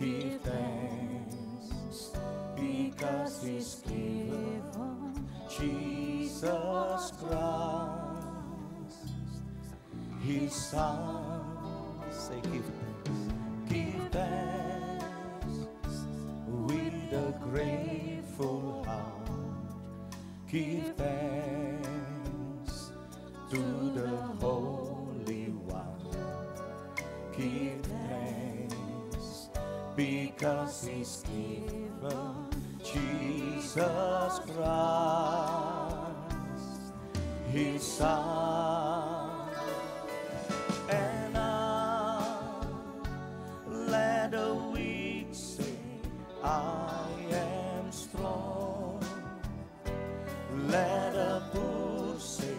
Give thanks because He's given Jesus Christ, His Son. Say give thanks. Give thanks with a grateful heart. Give thanks to the Holy One. Give thanks because He's given Jesus Christ, His Son. And now let the weak say, I am strong. Let the poor say,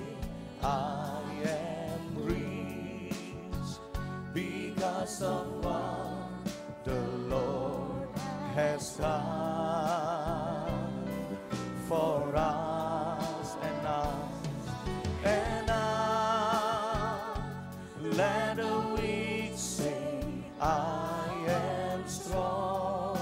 I am rich, because of what the Lord has done for us. And now let the weak say, I am strong.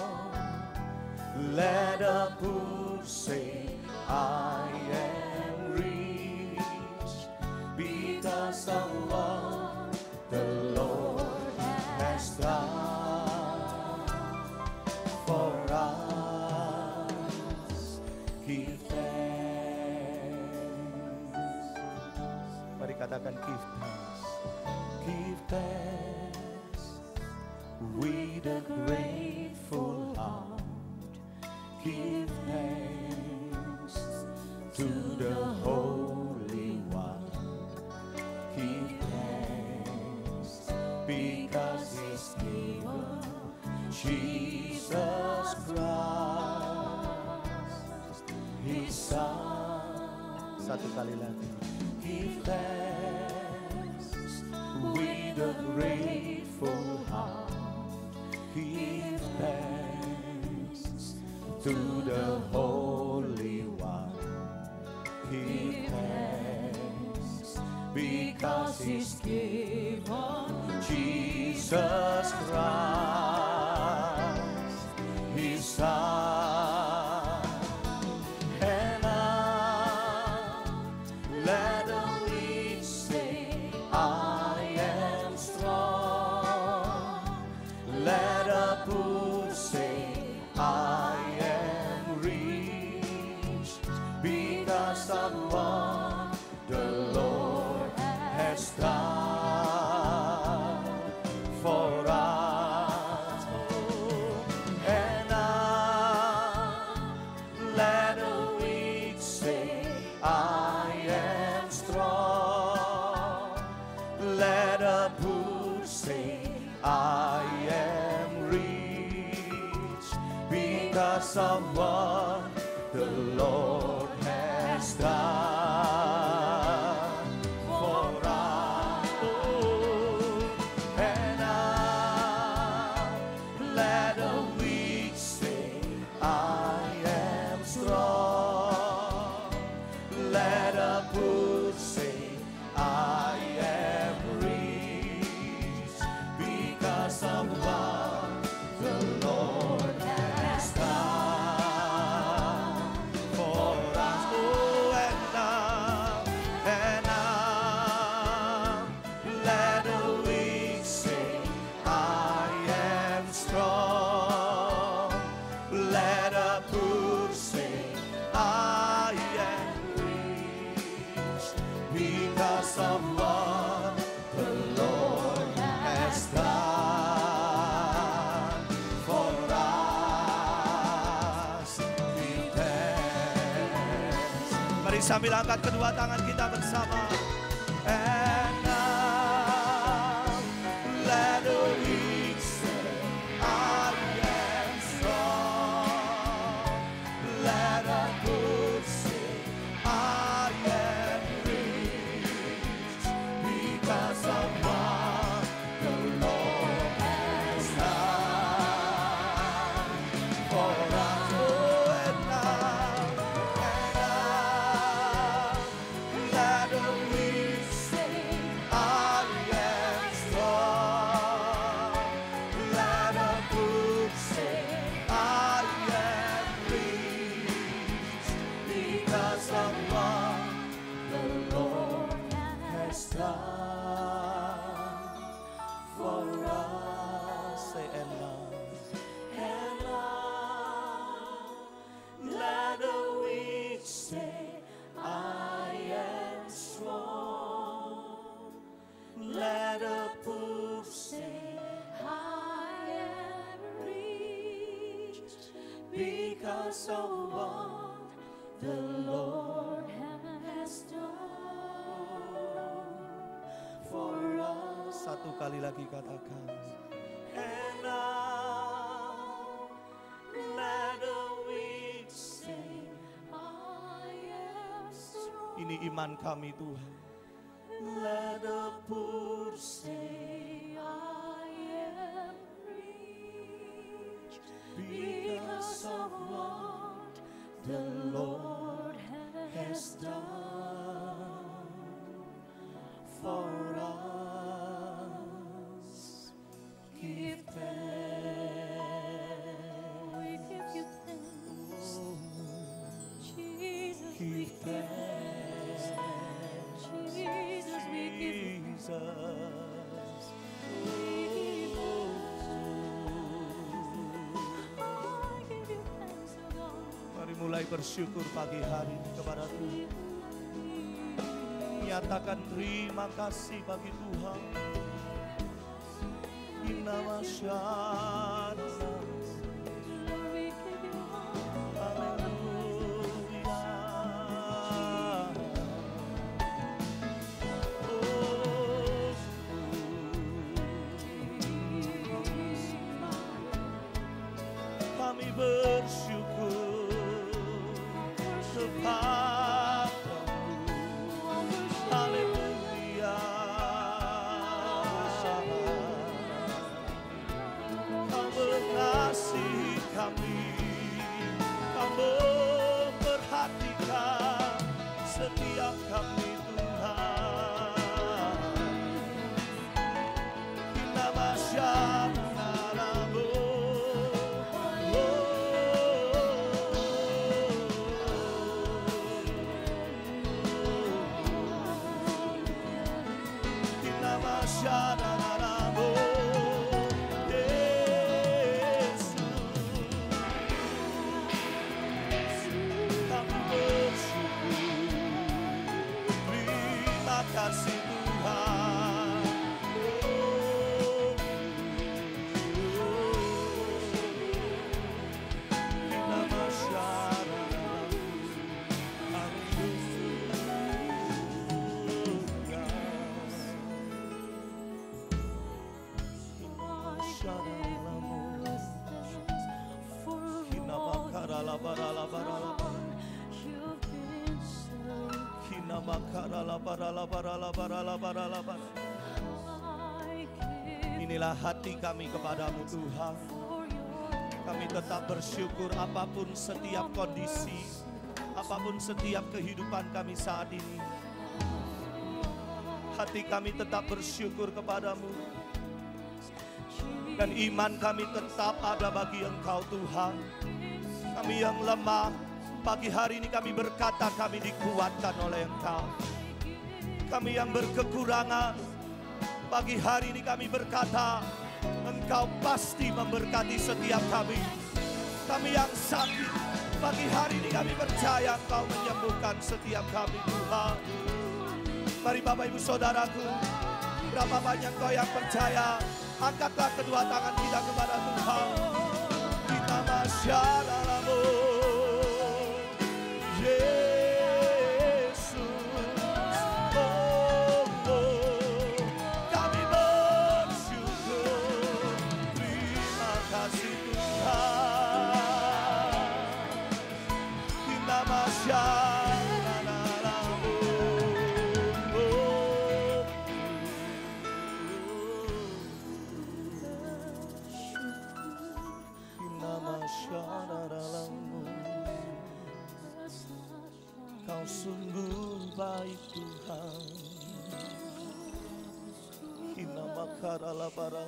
Let the poor say, I am rich, because of what the Lord has done for us. Give thanks. Mari katakan give thanks. Give thanks with a grateful heart. Give thanks to the Holy One. Give thanks because He's given Jesus Christ, His Son. Satu kali lagi. Give thanks with a grateful heart. Give thanks to the Holy One. Give thanks because He's given Jesus Christ, His Son. And now let the weak say, I am strong. Let the poor say, I am rich, because of what the Lord has done for us. And now let the weak say, I am strong. Let the poor say, I am rich, because of what the Lord has done for us. And now let the weak say, I am strong. Let the poor say, I am rich, because of what the Lord has done for us. Oh, and now let the weak say, I am strong. Let the poor say, I am rich, because of what the Lord has done for us. Give thanks. Mari sambil angkat kedua tangan kita bersama. And now let the weak say, I am strong. Let the poor say, I am rich, because of what the Lord has done for us. Oh, and now let the weak because of what the Lord has done for us. Satu kali lagi katakan. And now let the weak say, I am strong. Ini iman kami Tuhan. Let the poor say, I am rich because of what the Lord has done for us. Give thanks. We give you thanks. Jesus, we Give give you thanks. Jesus, we give you thanks. Jesus. I give you thanks, oh God. Mari mulai bersyukur pagi hari ini kepada Tuhan. Nyatakan terima kasih bagi Tuhan. Inna masyarakat. Lord, we give you all. Haleluya. Kami bersyukur kepadamu. Haleluya. Kau mengasihi kami, Kau memperhatikan setiap kami Tuhan. Inna masyarakat. Kasih Tuhan. Kita masyarakat. Haleluya. Kita makarala barala barala. Inilah hati kami kepadamu Tuhan. Kami tetap bersyukur apapun setiap kondisi, apapun setiap kehidupan kami saat ini. Hati kami tetap bersyukur kepadamu. Dan iman kami tetap ada bagi Engkau Tuhan. Kami yang lemah, pagi hari ini kami berkata kami dikuatkan oleh Engkau. Kami yang berkekurangan, pagi hari ini kami berkata Engkau pasti memberkati setiap kami. Kami yang sakit, pagi hari ini kami percaya Engkau menyembuhkan setiap kami Tuhan. Mari Bapak Ibu Saudaraku, berapa banyak kau yang percaya, angkatlah kedua tangan kita kepada Tuhan. Kita masyarakat. Yesus, kami bersyukur, terima kasih Tuhan. Kita masyarakat. Kita masyarakat. Kau sungguh baik Tuhan. Hina makarala para,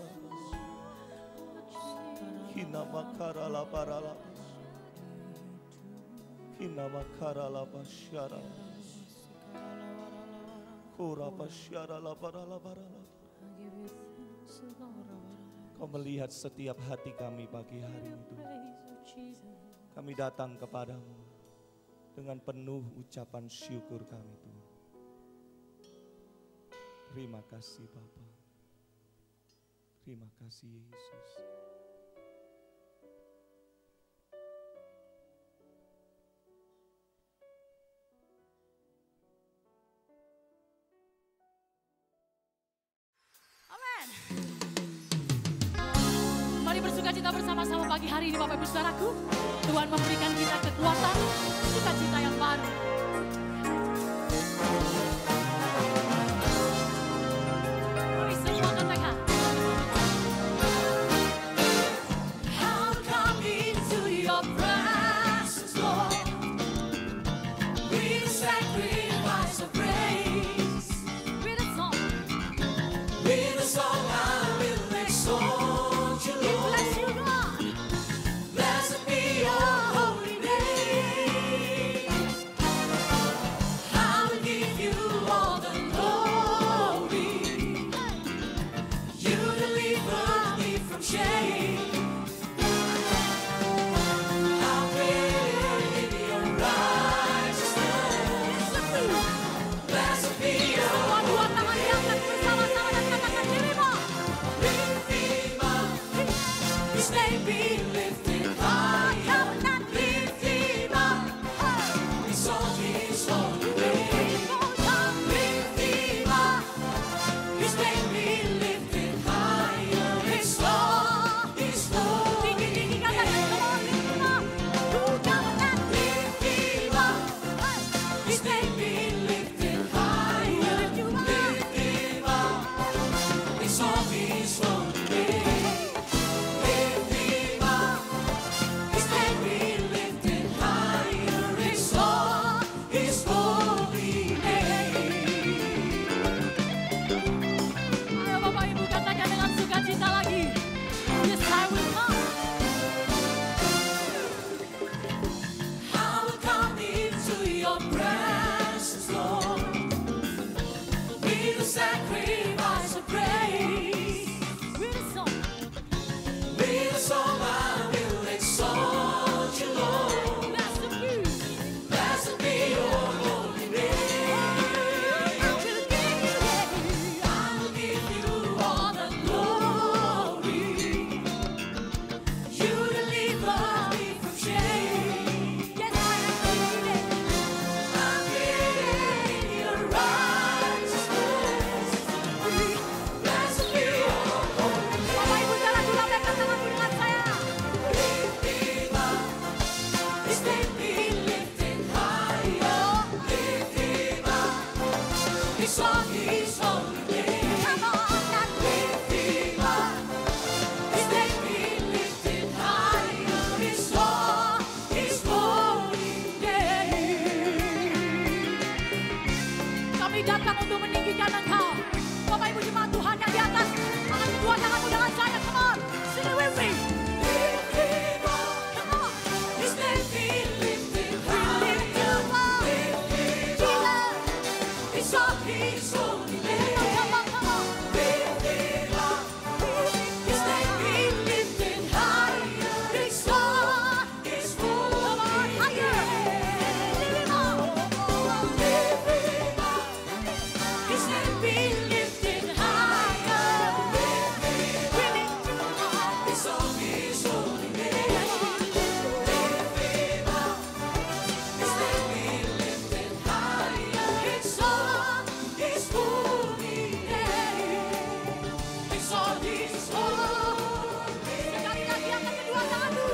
hina makarala para, hina makarala pasyara, kura pasyara la para. Kau melihat setiap hati kami pagi hari itu. Kami datang kepadamu dengan penuh ucapan syukur kami Tuhan. Terima kasih Bapa. Terima kasih Yesus. bersuka cita bersama-sama pagi hari ini Bapak Ibu Saudaraku. Tuhan memberikan kita kekuatan, sukacita yang baru. Mari semua katakan. I'll come into your presence, Lord, with a sacrifice of praise. With a song I will exalt you, Lord. Bless you, God. Blessed be your holy name. I will give you all the glory. You deliver me from shame. I'll live in your righteousness. Blessed be your holy name. His name be lifted higher, lift him up, exalt his holy name. Lift him up, his name be lifted higher, exalt his holy name. Lift him up, his name be lifted higher, lift him up, exalt his holy name. Sacrifice of praise. With a song I will exalt you, Lord. Blessed be your holy name. I will give you all the glory. You deliver me from shame. Yes, I'm created in your righteousness. Blessed be your holy name. Bapak Ibu jangan dilambaikan tanganmu dengan saya. Lift him up, his name be lifted higher. Lift him up, exalt his holy name. Come on, lift him up, his name be lifted higher. Exalt his holy name. Kami datang untuk meninggikan Engkau. Bapak Ibu jemaat Tuhan yang di atas, angkat kedua tanganmu dengan saya, come on, sing it with me. Lift him up, come on, his name be lifted high. Lift him up, Jesus, exalt his holy name. Come on, come on, lift him up, his name be lifted higher. Exalt his holy name. Higher, lift him up, his name be lifted higher. We lift you up, exalt his holy name. Lift him up, his name be lifted higher. Exalt his holy name. Exalt his holy name. Sekali lagi angkat kedua tanganmu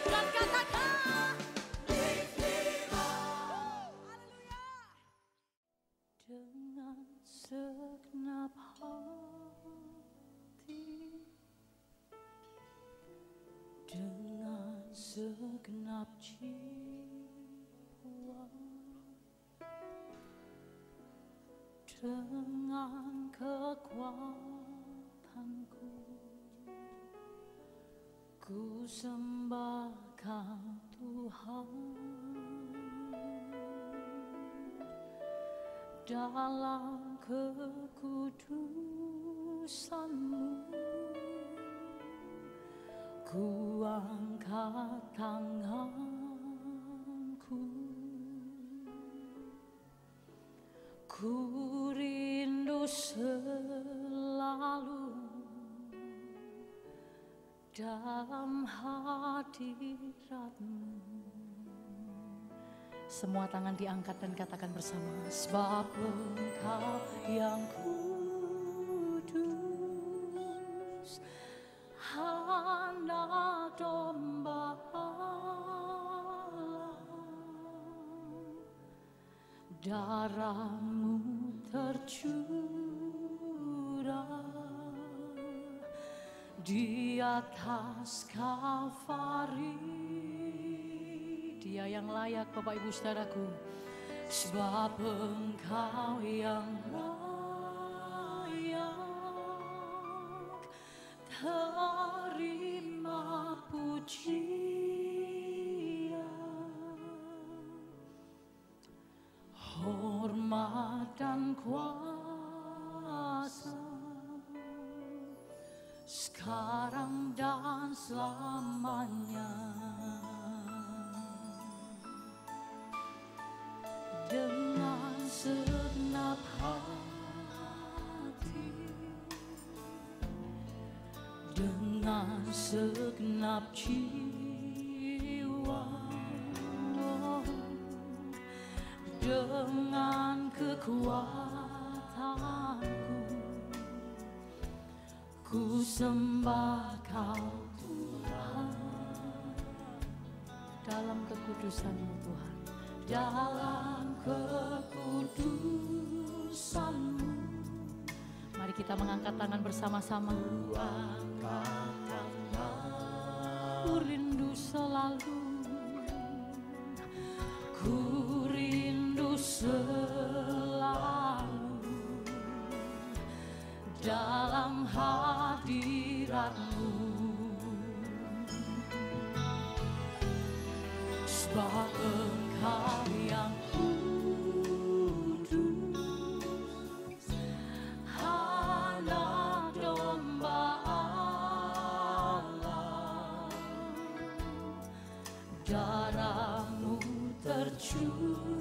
dan katakan, lift him up. Dengan segenap hati, dengan segenap jiwa, dengan kekuatanku, ku sembahkan Tuhan. Dalam kekudusan-Mu, ku angkat tanganku, ku rindu selalu dalam hadirat-Mu. Semua tangan diangkat dan katakan bersama, sebab Engkau yang kudus, hanya Darahmu tercurah di atas Kalvari. Dia yang layak, Bapak Ibu Saudaraku, sebab Engkau yang layak terima pujian, hormat dan kuasa sekarang dan selamanya. Dengan segenap hati, dengan segenap jiwa, dengan kekuatanku, ku sembah Kau Tuhan. Dalam kekudusan-Mu Tuhan, dalam kekudusan-Mu. Mari kita mengangkat tangan bersama-sama. Ku rindu selalu, ku rindu selalu dalam hadirat-Mu. Sebab Engkau yang kudus, Anak Domba Allah. Darah-Mu tercurah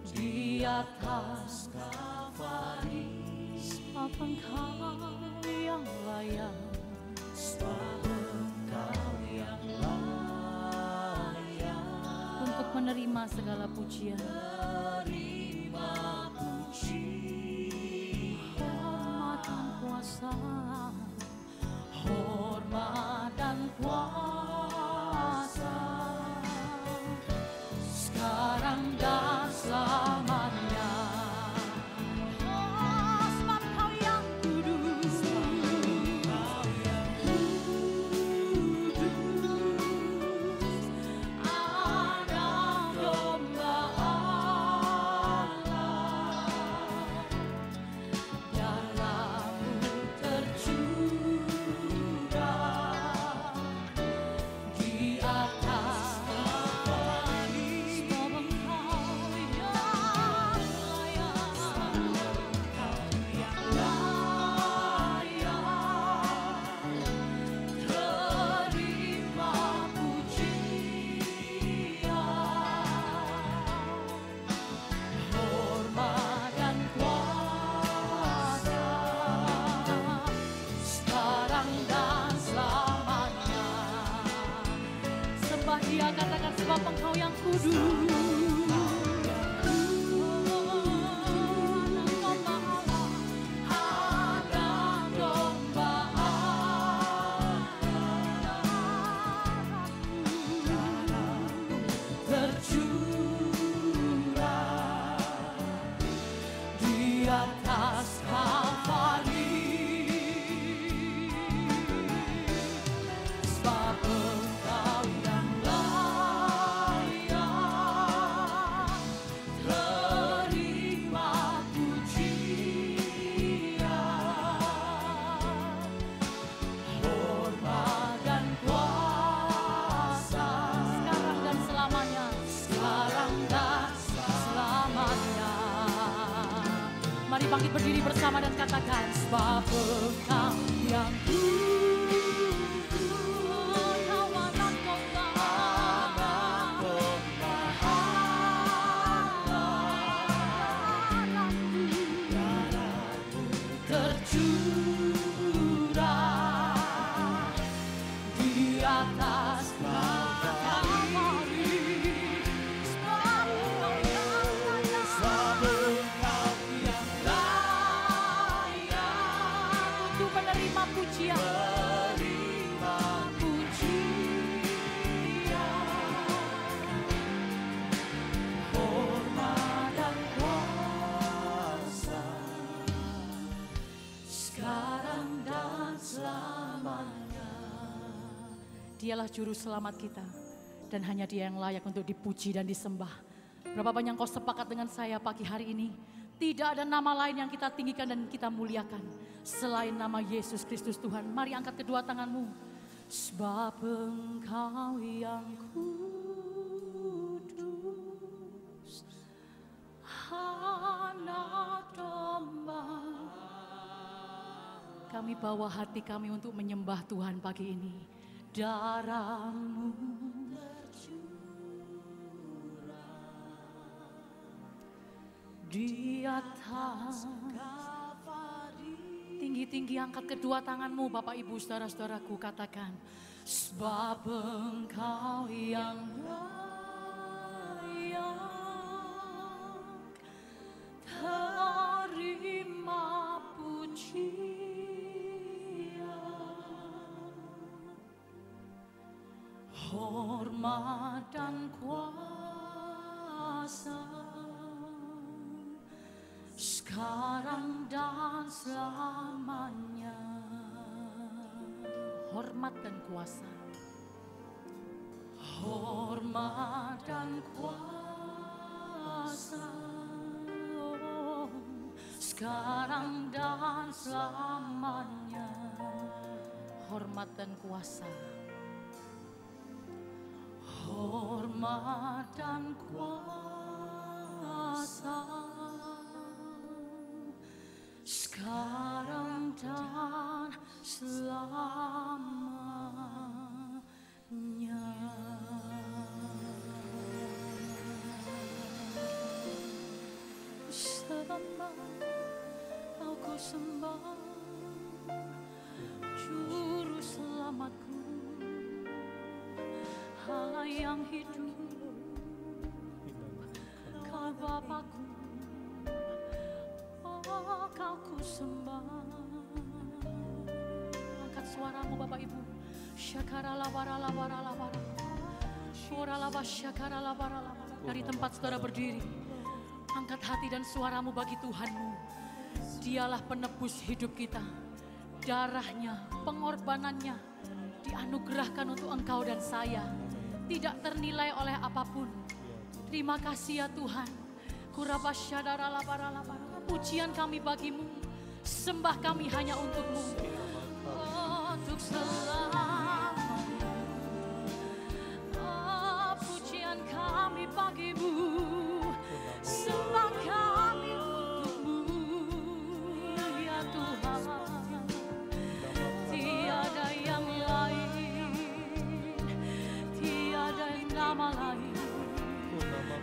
di atas Kalvari. Sebab Engkau yang layak, sebab Engkau yang layak untuk menerima segala pujian. Terima pujian, hormat dan kuasa, hormat dan kuasa sekarang dan selamanya. Sebab Kau yang kudus, Anak Domba Allah. Darah-Mu tercurah di atas Kalvari. Sebab Engkau yang layak, terima pujian, hormat dan kuasa sekarang dan selamanya. Sembah Dia, katakan sebab Engkau yang kudus. Anak Domba Allah, tercurah di atas Kalvari. Sebab Engkau yang layak terima pujian, hormat dan kuasa sekarang dan selamanya, sekarang dan selamanya. Mari bangkit berdiri bersama dan katakan, sebab Engkau yang tercurah di atas Kalvari. Sebab Engkau yang layak untuk menerima pujian, sekarang dan selamanya. Dialah juru selamat kita, dan hanya Dia yang layak untuk dipuji dan disembah. Berapa banyak kau sepakat dengan saya pagi hari ini? Tidak ada nama lain yang kita tinggikan dan kita muliakan selain nama Yesus Kristus Tuhan. Mari angkat kedua tanganmu. Sebab Engkau yang kudus, Anak Domba. Kami bawa hati kami untuk menyembah Tuhan pagi ini. Darah-Mu di atas. Tinggi-tinggi angkat kedua tanganmu Bapak Ibu saudara-saudaraku, katakan, sebab Engkau yang layak terima pujian, hormat dan kuasa sekarang dan selamanya. Hormat dan kuasa, hormat dan kuasa, oh, sekarang dan selamanya. Hormat dan kuasa, hormat dan kuasa, sekarang dan selamanya. Sembah, aku sembah Juru Selamatku, Allah yang hidup, Kau Bapakku. Kau ku sembah. Angkat suaramu Bapak Ibu. Dari tempat saudara berdiri, angkat hati dan suaramu bagi Tuhanmu. Dialah penebus hidup kita. Darahnya, pengorbanannya dianugerahkan untuk engkau dan saya, tidak ternilai oleh apapun. Terima kasih ya Tuhan. Pujian kami bagimu, sembah kami hanya untukmu. Untuk selamanya, pujian kami bagimu, sembah kami untukmu ya Tuhan. Tiada yang lain, tiada nama lain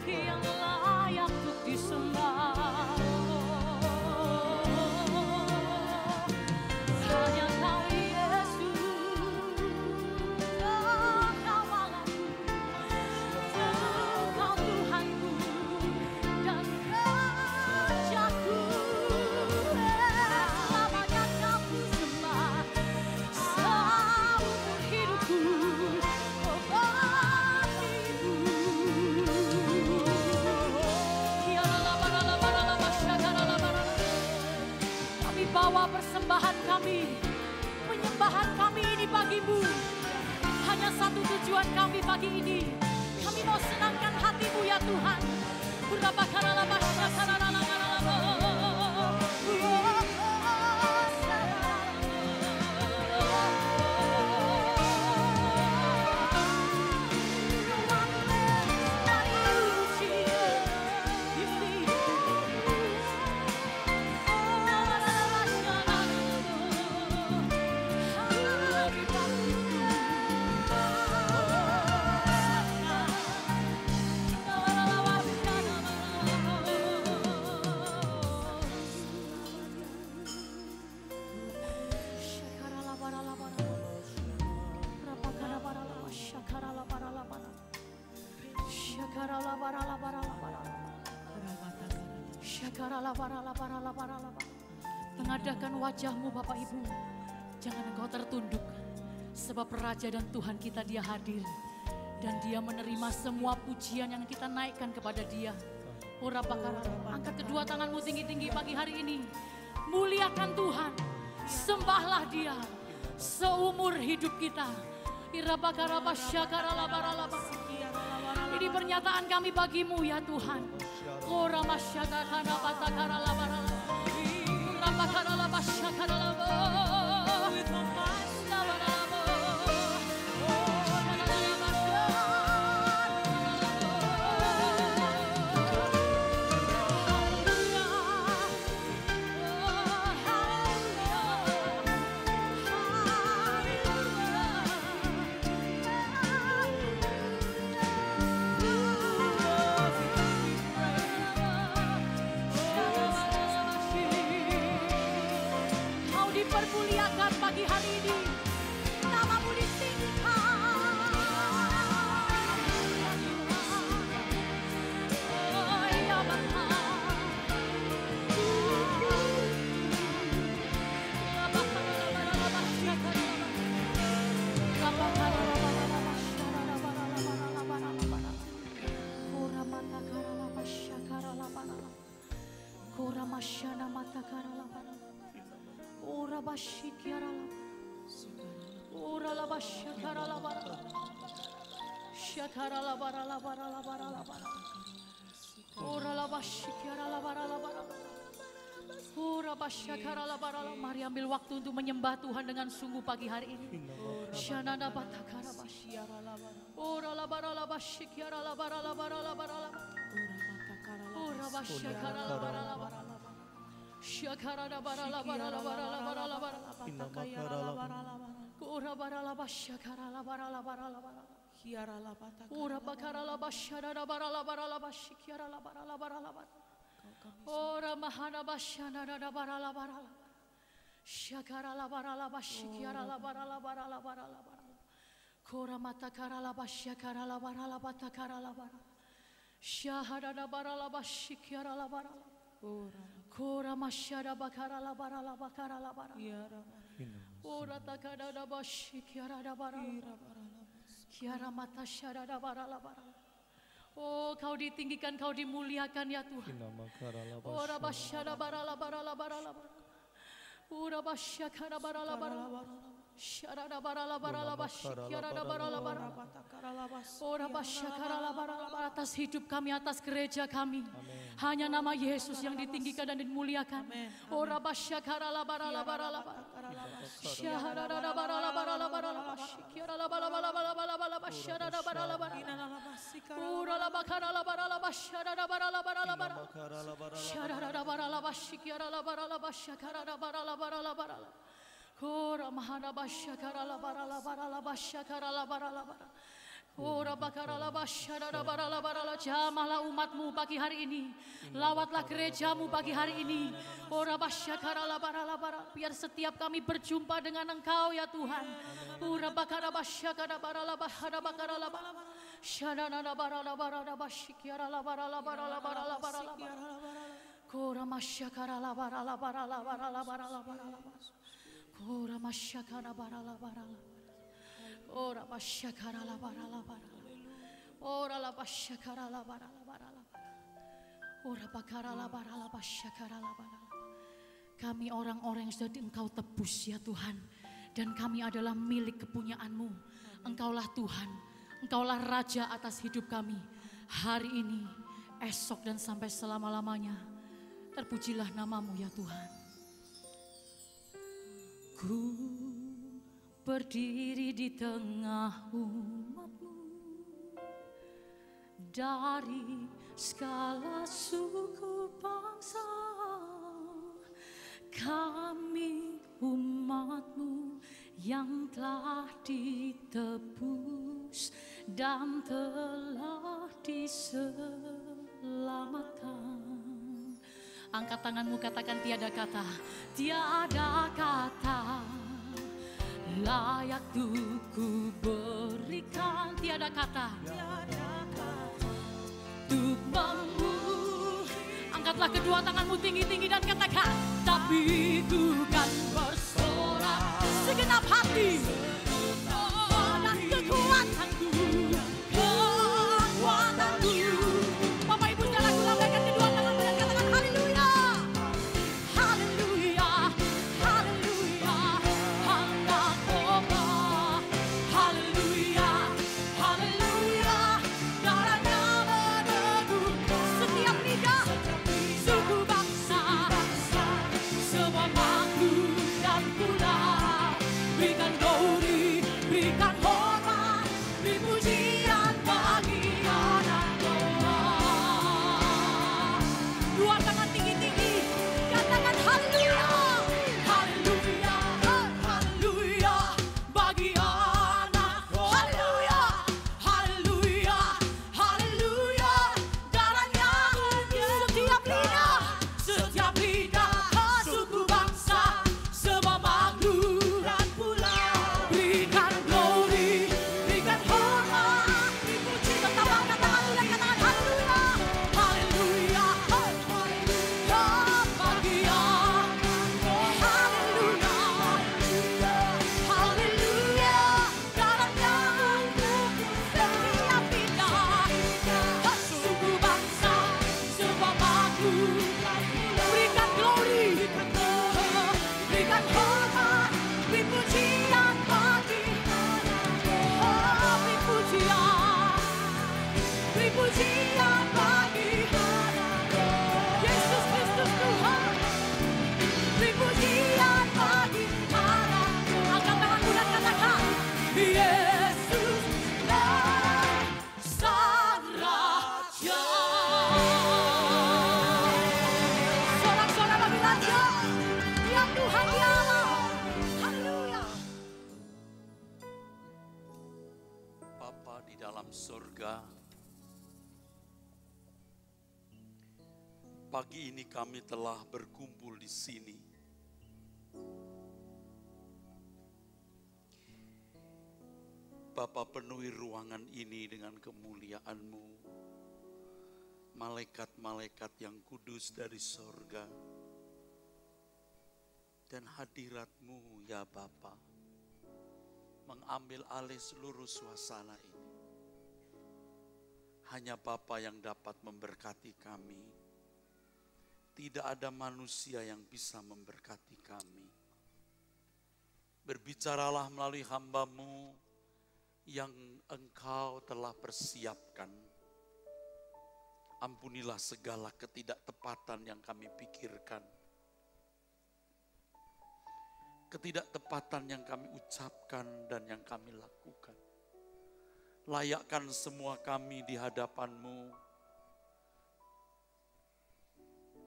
yang layak untuk disembah. Hanya Kau Yesus, Kau Allahku, Kau Tuhanku dan Rajaku. Selamanya Kau ku sembah seumur hidupku, oh bagimu. Kami bawa persembahan kami, penyembahan kami ini bagimu. Hanya satu tujuan kami pagi ini, kami mau senangkan hatimu ya Tuhan. Mengadakan wajahmu Bapak Ibu, jangan engkau tertunduk, sebab Raja dan Tuhan kita Dia hadir, dan Dia menerima semua pujian yang kita naikkan kepada Dia. Angkat kedua tanganmu tinggi-tinggi pagi hari ini, muliakan Tuhan, Sembahlah Dia seumur hidup kita. Ini pernyataan kami bagimu ya Tuhan. Permuliakan pagi hari ini, namamu ditinggikan. Oh ya Bapa, ora bashikiara la ora la bashakara la bara shakara la bara la bara la bara la bara ora la bashikiara la bara la bara ora bashakara la bara la. Mari ambil waktu untuk menyembah Tuhan dengan sungguh pagi hari ini. Shanana batakara bashiara la bara ora la bara la bashikiara la bara la bara la bara la ora bashakara la bara la bara la Shakara la bara la bara la bara la bara la bara la ora bara la bashakara la bara la bara la bara hiara la bata ora bakara la bashara la bara la bara la bashikiara la bara la bara la bara ora mahana bashana la bara la bara la shakara la bara la bashikiara la bara la bara la bara la bara kora matakara la bashakara la bara la batakara la bara shahada la bara la bashikiara la bara la Kora masyada bakara la bara la bakara la bara. Ora takada da bashi kiara da bara. Kiara mata syada da bara la bara. Oh, Kau ditinggikan, Kau dimuliakan ya Tuhan. Ora basyada bara la bara la bara la bara. Ora basyakara bara la bara. Syada da bara la bara la bashi kiara da bara la bara. Ora basyakara la bara la bara atas hidup kami, atas gereja kami. Hanya nama Yesus yang ditinggikan dan dimuliakan. Ora basyakara la bara la bara la bara. Syahada da bara la bara la bara la bashi kiara la bara la bara la bara la basyada da bara la bara. Ora la bakara la bara la basyada da bara la bara la bara. Syada da bara la bashi kiara la bara la basyakara da bara la bara la bara. Kora mahana basyakara la bara la bara la basyakara la bara la bara. Ora bakara la basyara la bara la bara la. Jamahlah umatmu pagi hari ini. Lawatlah gerejamu pagi hari ini. Ora basyakara la bara la bara. Biar setiap kami berjumpa dengan Engkau ya Tuhan. Ora bakara basyakara bara la bahara bakara la bara. Syadana la bara la bara la basyikiara la bara la bara la bara la bara la bara. Kora masyakara la bara la bara la bara la bara la bara la bara. Ora masyakara bara la bara la. Ora masyakara la bara la bara la. Ora la masyakara la bara la bara la. Ora bakara la bara la masyakara la bara la. Kami orang-orang yang sudah Engkau tebus ya Tuhan. Dan kami adalah milik kepunyaan-Mu. Engkaulah Tuhan. Engkaulah Raja atas hidup kami. Hari ini, esok dan sampai selama-lamanya. Terpujilah nama-Mu ya Tuhan. Ku berdiri di tengah umat-Mu, dari segala suku bangsa. Kami umat-Mu yang telah ditebus dan telah diselamatkan. Angkat tanganmu, katakan tiada kata, tiada kata layak untuk ku berikan, tiada kata untuk memuji. Angkatlah kedua tanganmu tinggi-tinggi dan katakan, tapi ku kan bersorak segenap hati, oh, dan kekuatanku, kekuatanku. Bapak Ibu secara lambaikan kedua tanganmu dan katakan haleluya, haleluya, haleluya. di dalam surga, pagi ini kami telah berkumpul di sini. Bapa, penuhi ruangan ini dengan kemuliaan-Mu. Malaikat-malaikat yang kudus dari surga. Dan hadirat-Mu ya Bapa, mengambil alih seluruh suasana ini. Hanya Bapa yang dapat memberkati kami. Tidak ada manusia yang bisa memberkati kami. Berbicaralah melalui hamba-Mu yang Engkau telah persiapkan. Ampunilah segala ketidaktepatan yang kami pikirkan. Ketidaktepatan yang kami ucapkan dan yang kami lakukan. Layakkan semua kami di hadapan-Mu.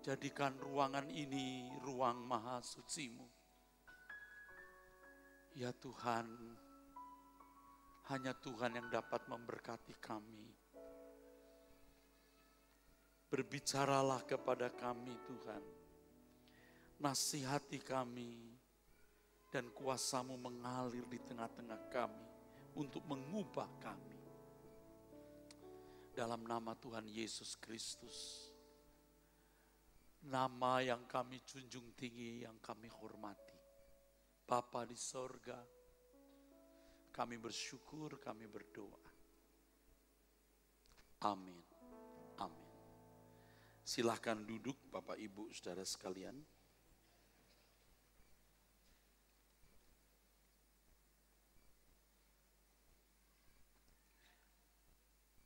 Jadikan ruangan ini ruang maha suci-Mu. Ya Tuhan, hanya Tuhan yang dapat memberkati kami. Berbicaralah kepada kami Tuhan. Nasihati kami. Dan kuasa-Mu mengalir di tengah-tengah kami untuk mengubah kami. Dalam nama Tuhan Yesus Kristus. Nama yang kami junjung tinggi, yang kami hormati. Bapa di sorga, kami bersyukur, kami berdoa. Amin. Amin. Silahkan duduk Bapak Ibu Saudara sekalian.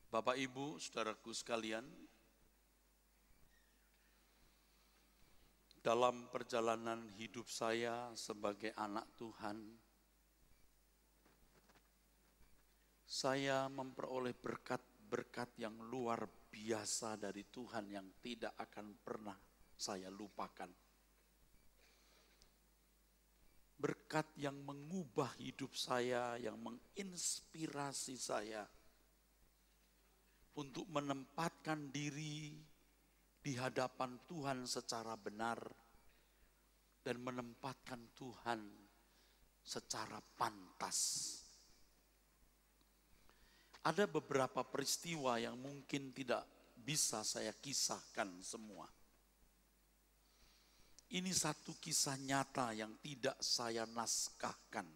Bapak Ibu, saudaraku sekalian, dalam perjalanan hidup saya sebagai anak Tuhan, saya memperoleh berkat-berkat yang luar biasa dari Tuhan yang tidak akan pernah saya lupakan. Berkat yang mengubah hidup saya, yang menginspirasi saya untuk menempatkan diri di hadapan Tuhan secara benar dan menempatkan Tuhan secara pantas. Ada beberapa peristiwa yang mungkin tidak bisa saya kisahkan semua. Ini satu kisah nyata yang tidak saya naskahkan,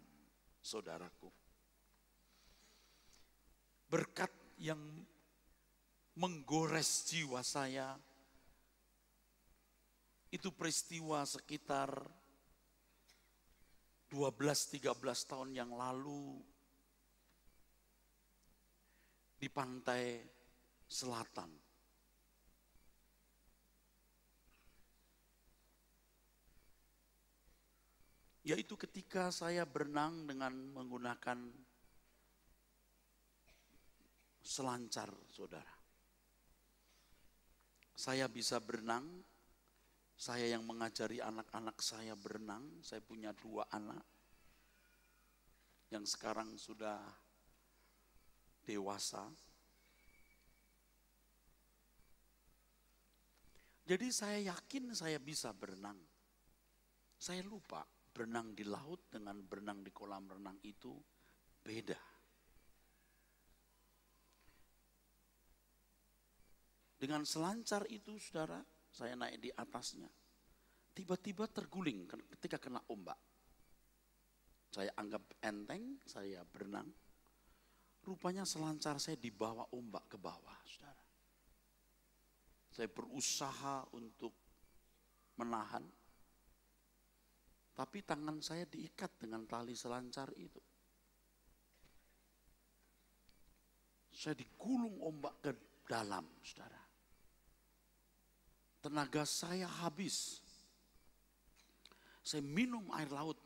saudaraku. Berkat yang menggores jiwa saya, itu peristiwa sekitar 12-13 tahun yang lalu di pantai selatan. Yaitu ketika saya berenang dengan menggunakan selancar, saudara. Saya bisa berenang, saya yang mengajari anak-anak saya berenang. Saya punya 2 anak yang sekarang sudah dewasa. Jadi saya yakin saya bisa berenang. Saya lupa berenang di laut dengan berenang di kolam renang itu beda. Dengan selancar itu saudara, saya naik di atasnya. Tiba-tiba terguling ketika kena ombak. Saya anggap enteng, saya berenang. Rupanya selancar saya dibawa ombak ke bawah, saudara. Saya berusaha untuk menahan. Tapi tangan saya diikat dengan tali selancar itu. Saya digulung ombak ke dalam, saudara. Tenaga saya habis. Saya minum air laut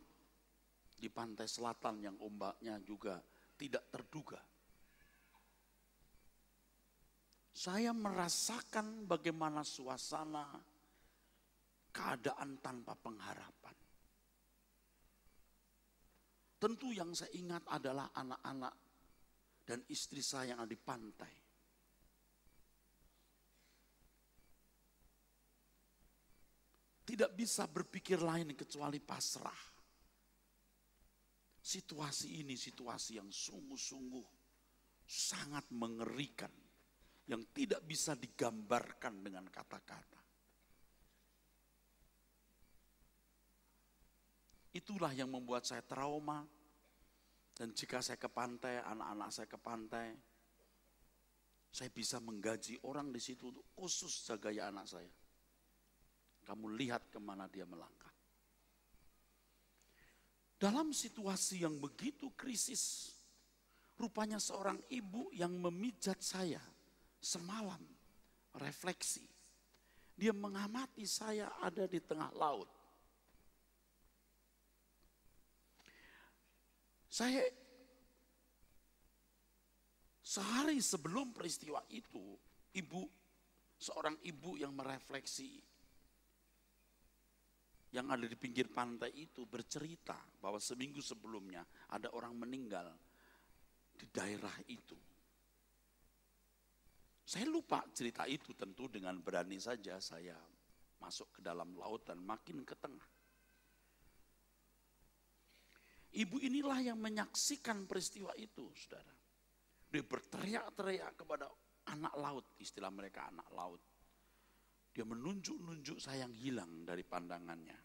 di pantai selatan yang ombaknya juga tidak terduga. Saya merasakan bagaimana suasana keadaan tanpa pengharapan. Tentu yang saya ingat adalah anak-anak dan istri saya yang ada di pantai. Tidak bisa berpikir lain kecuali pasrah. Situasi ini situasi yang sungguh-sungguh sangat mengerikan, yang tidak bisa digambarkan dengan kata-kata. Itulah yang membuat saya trauma. Dan jika saya ke pantai, anak-anak saya ke pantai, saya bisa menggaji orang di situ untuk khusus jaga anak saya. Kamu lihat kemana dia melangkah. Dalam situasi yang begitu krisis, rupanya seorang ibu yang memijat saya semalam, refleksi. Dia mengamati saya ada di tengah laut. Saya sehari sebelum peristiwa itu, seorang ibu yang merefleksi, yang ada di pinggir pantai itu bercerita bahwa seminggu sebelumnya ada orang meninggal di daerah itu. Saya lupa cerita itu, tentu dengan berani saja saya masuk ke dalam laut dan makin ke tengah. Ibu inilah yang menyaksikan peristiwa itu, saudara. Dia berteriak-teriak kepada anak laut, istilah mereka anak laut. Dia menunjuk-nunjuk saya yang hilang dari pandangannya.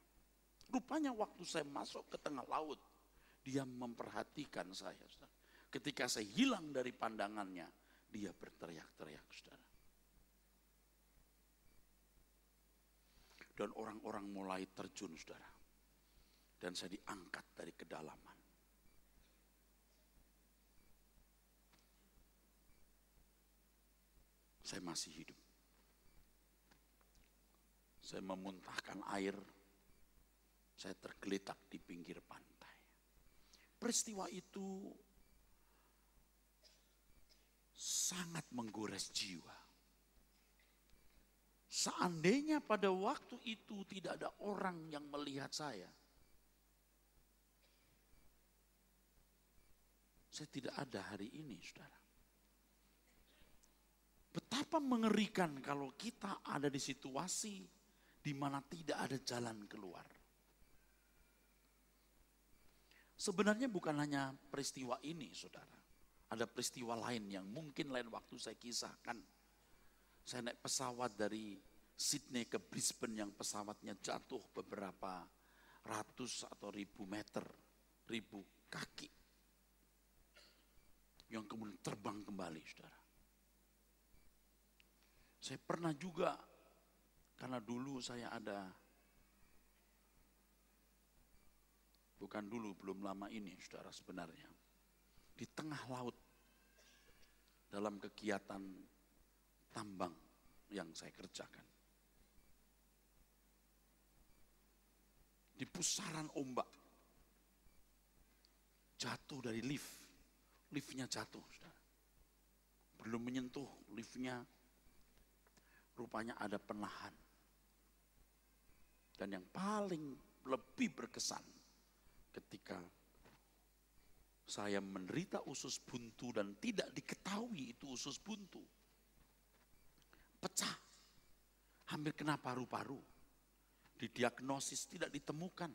Rupanya waktu saya masuk ke tengah laut, dia memperhatikan saya, saudara. Ketika saya hilang dari pandangannya, dia berteriak-teriak, saudara. Dan orang-orang mulai terjun, saudara. Dan saya diangkat dari kedalaman. Saya masih hidup. Saya memuntahkan air. Saya tergeletak di pinggir pantai. Peristiwa itu sangat menggores jiwa. Seandainya pada waktu itu tidak ada orang yang melihat saya tidak ada hari ini, saudara. Betapa mengerikan kalau kita ada di situasi di mana tidak ada jalan keluar. Sebenarnya bukan hanya peristiwa ini, saudara. Ada peristiwa lain yang mungkin lain waktu saya kisahkan. Saya naik pesawat dari Sydney ke Brisbane yang pesawatnya jatuh beberapa ratus atau ribu meter, ribu kaki. Yang kemudian terbang kembali, saudara. Saya pernah juga, karena dulu saya ada, bukan dulu, belum lama ini, saudara, sebenarnya. Di tengah laut, dalam kegiatan tambang yang saya kerjakan. Di pusaran ombak, jatuh dari lift. Liftnya jatuh, saudara. Belum menyentuh liftnya, rupanya ada penahan. Dan yang paling lebih berkesan ketika saya menderita usus buntu dan tidak diketahui itu usus buntu. Pecah, hampir kena paru-paru. Didiagnosis tidak ditemukan.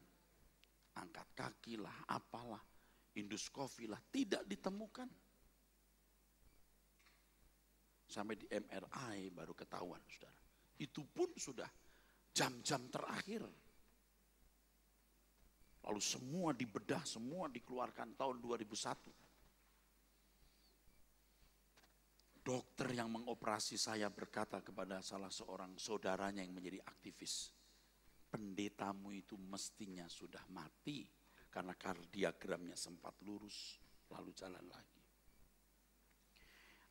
Angkat kaki lah, apalah. Endoskopi lah, tidak ditemukan. Sampai di MRI baru ketahuan, saudara. Itu pun sudah jam-jam terakhir. Lalu semua dibedah, semua dikeluarkan tahun 2001. Dokter yang mengoperasi saya berkata kepada salah seorang saudaranya yang menjadi aktivis, pendetamu itu mestinya sudah mati. Karena kardiagramnya sempat lurus, lalu jalan lagi.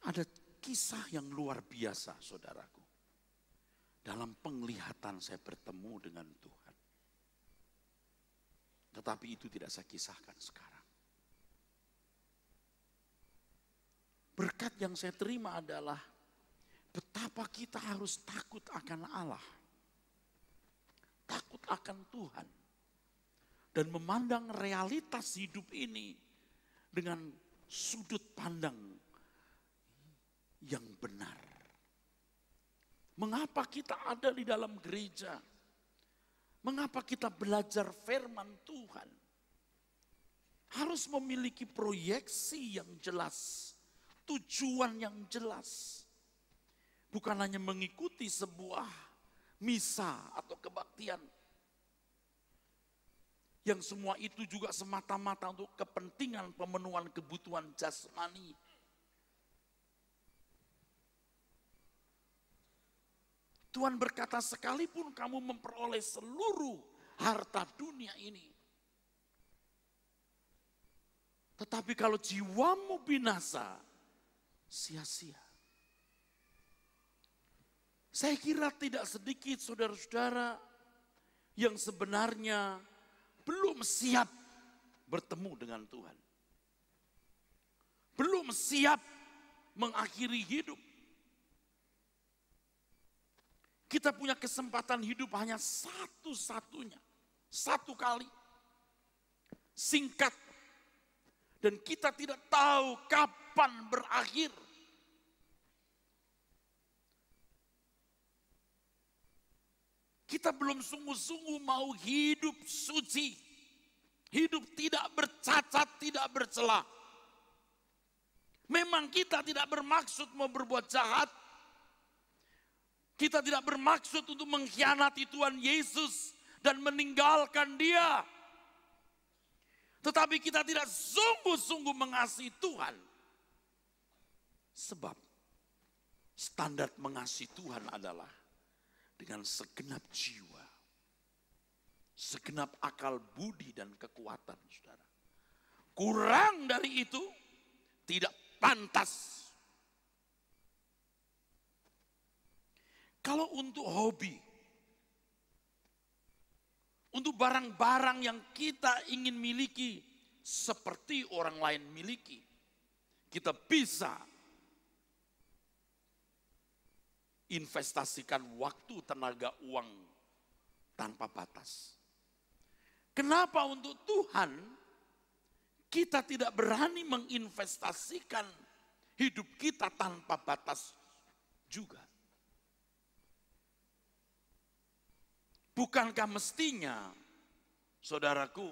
Ada kisah yang luar biasa, saudaraku. Dalam penglihatan saya bertemu dengan Tuhan. Tetapi itu tidak saya kisahkan sekarang. Berkat yang saya terima adalah betapa kita harus takut akan Allah. Takut akan Tuhan. Dan memandang realitas hidup ini dengan sudut pandang yang benar. Mengapa kita ada di dalam gereja? Mengapa kita belajar firman Tuhan? Harus memiliki proyeksi yang jelas, tujuan yang jelas. Bukan hanya mengikuti sebuah misa atau kebaktian. Yang semua itu juga semata-mata untuk kepentingan pemenuhan kebutuhan jasmani. Tuhan berkata, sekalipun kamu memperoleh seluruh harta dunia ini, tetapi kalau jiwamu binasa, sia-sia. Saya kira tidak sedikit saudara-saudara yang sebenarnya belum siap bertemu dengan Tuhan. Belum siap mengakhiri hidup. Kita punya kesempatan hidup hanya satu-satunya. Satu kali. Singkat. Dan kita tidak tahu kapan berakhir. Kita belum sungguh-sungguh mau hidup suci. Hidup tidak bercacat, tidak bercela. Memang kita tidak bermaksud mau berbuat jahat. Kita tidak bermaksud untuk mengkhianati Tuhan Yesus dan meninggalkan Dia. Tetapi kita tidak sungguh-sungguh mengasihi Tuhan. Sebab standar mengasihi Tuhan adalah dengan segenap jiwa, segenap akal budi dan kekuatan, saudara. Kurang dari itu tidak pantas. Kalau untuk hobi, untuk barang-barang yang kita ingin miliki seperti orang lain miliki, kita bisa investasikan waktu, tenaga, uang tanpa batas. Kenapa untuk Tuhan kita tidak berani menginvestasikan hidup kita tanpa batas juga? Bukankah mestinya, saudaraku,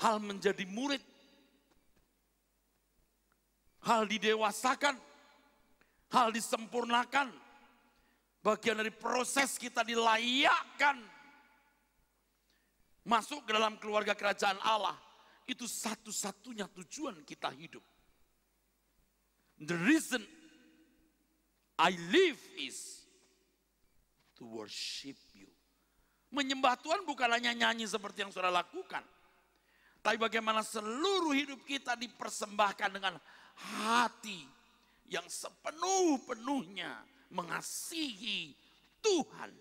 hal menjadi murid, hal didewasakan, hal disempurnakan, bagian dari proses kita dilayakkan masuk ke dalam keluarga kerajaan Allah. Itu satu-satunya tujuan kita hidup. The reason I live is to worship you. Menyembah Tuhan bukan hanya nyanyi seperti yang saudara lakukan. Tapi bagaimana seluruh hidup kita dipersembahkan dengan hati yang sepenuh-penuhnya mengasihi Tuhan.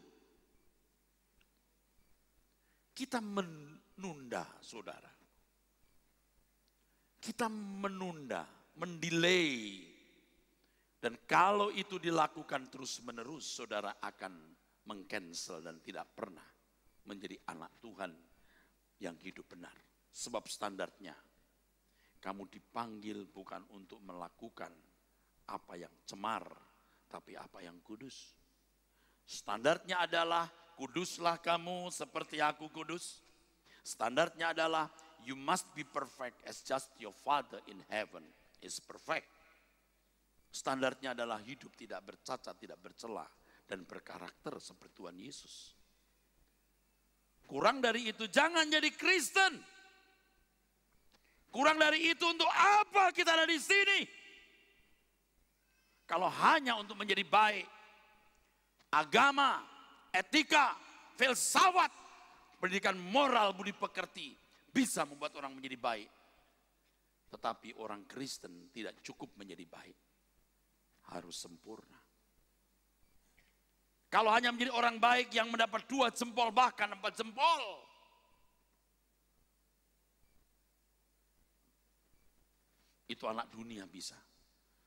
Kita menunda, saudara. Kita menunda, mendelay. Dan kalau itu dilakukan terus-menerus, saudara akan mengcancel dan tidak pernah menjadi anak Tuhan yang hidup benar. Sebab standarnya, kamu dipanggil bukan untuk melakukan apa yang cemar, tapi apa yang kudus. Standarnya adalah, kuduslah kamu seperti aku kudus. Standarnya adalah, you must be perfect as just your Father in heaven is perfect. Standarnya adalah hidup tidak bercacat, tidak bercela, dan berkarakter seperti Tuhan Yesus. Kurang dari itu, jangan jadi Kristen. Kurang dari itu, untuk apa kita ada di sini? Kalau hanya untuk menjadi baik, agama, etika, filsafat, pendidikan moral, budi pekerti, bisa membuat orang menjadi baik. Tetapi orang Kristen tidak cukup menjadi baik. Harus sempurna. Kalau hanya menjadi orang baik yang mendapat 2 jempol, bahkan 4 jempol, itu anak dunia bisa.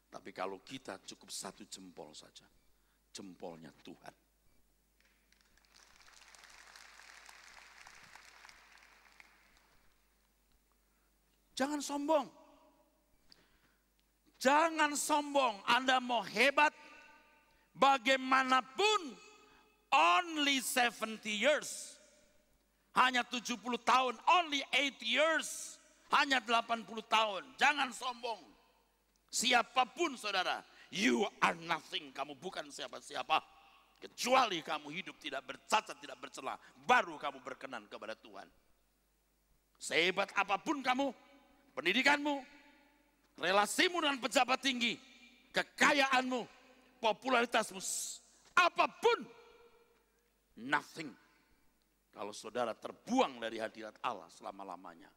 Tapi kalau kita cukup 1 jempol saja, jempolnya Tuhan. Jangan sombong. Jangan sombong, Anda mau hebat, bagaimanapun, only 70 years. Hanya 70 tahun, only 8 years. Hanya 80 tahun, jangan sombong. Siapapun saudara, you are nothing, kamu bukan siapa-siapa. Kecuali kamu hidup tidak bercacat, tidak bercela, baru kamu berkenan kepada Tuhan. Sehebat apapun kamu, pendidikanmu, relasimu dengan pejabat tinggi, kekayaanmu, popularitasmu, apapun, nothing. Kalau saudara terbuang dari hadirat Allah selama-lamanya.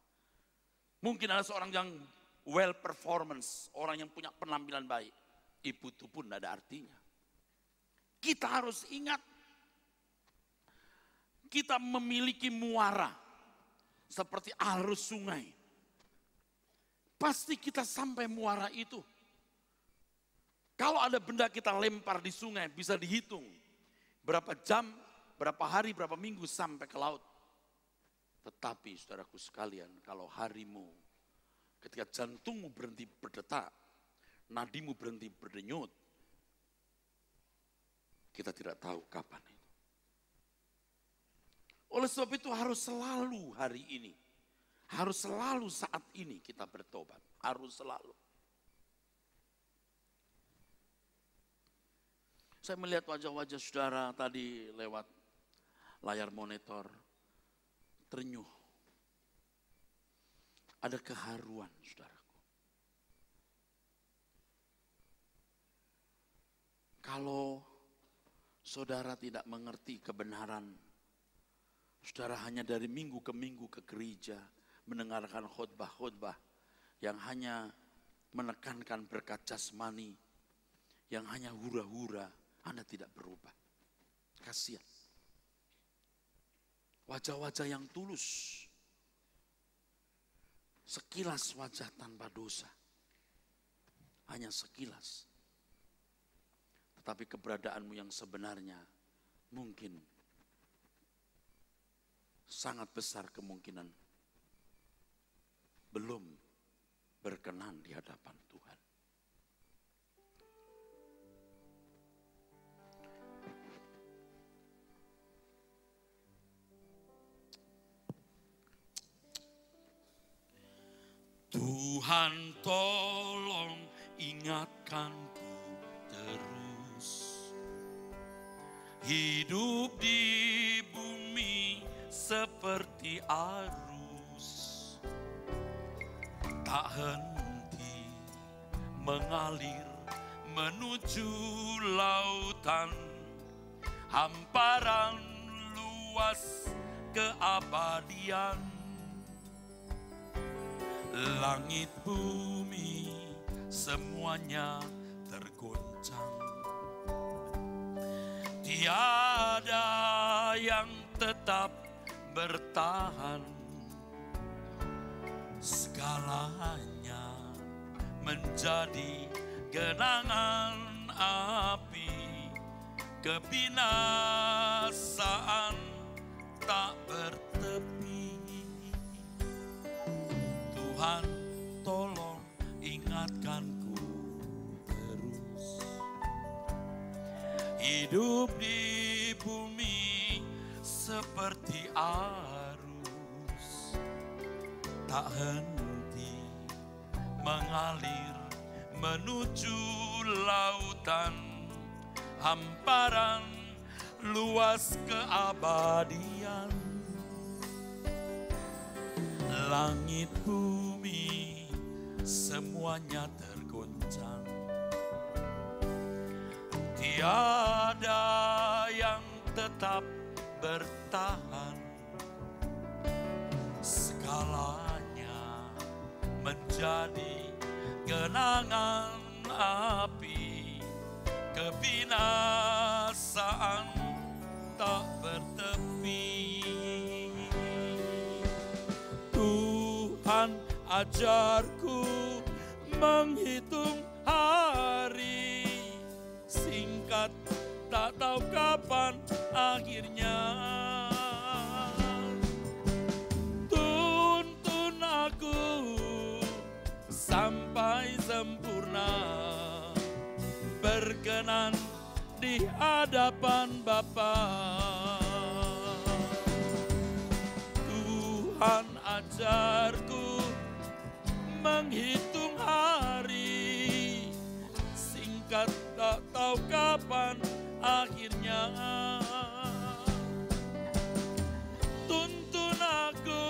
Mungkin ada seorang yang well performance, orang yang punya penampilan baik. Itu pun tidak ada artinya. Kita harus ingat, kita memiliki muara seperti arus sungai. Pasti kita sampai muara itu. Kalau ada benda kita lempar di sungai, bisa dihitung berapa jam, berapa hari, berapa minggu sampai ke laut. Tetapi saudaraku sekalian, kalau harimu, ketika jantungmu berhenti berdetak, nadimu berhenti berdenyut, kita tidak tahu kapan itu. Oleh sebab itu harus selalu hari ini, harus selalu saat ini kita bertobat, harus selalu. Saya melihat wajah-wajah saudara tadi lewat layar monitor, terenyuh. Ada keharuan saudaraku. Kalau saudara tidak mengerti kebenaran, saudara hanya dari minggu ke minggu ke gereja, mendengarkan khotbah-khotbah yang hanya menekankan berkat jasmani, yang hanya hura-hura, Anda tidak berubah. Kasihan. Wajah-wajah yang tulus, sekilas wajah tanpa dosa, hanya sekilas. Tetapi keberadaanmu yang sebenarnya mungkin sangat besar kemungkinan belum berkenan di hadapan Tuhan. Tuhan tolong ingatkanku terus, hidup di bumi seperti arus, tak henti mengalir menuju lautan, hamparan luas keabadian. Langit bumi semuanya tergoncang, tiada yang tetap bertahan, segalanya menjadi genangan api, kebinasaan tak bertepi. Tuhan tolong ingatkanku terus, hidup di bumi seperti arus, tak henti mengalir menuju lautan, hamparan luas keabadian. Langit bumi semuanya tergoncang, tiada yang tetap bertahan, segalanya menjadi genangan api, kebinasaan tak bertepi. Tuhan ajarku menghitung hari, singkat tak tahu kapan akhirnya. Tuntun aku sampai sempurna, berkenan di hadapan Bapa. Tuhan ajarku menghitung hari, singkat tak tahu kapan akhirnya. Tuntun aku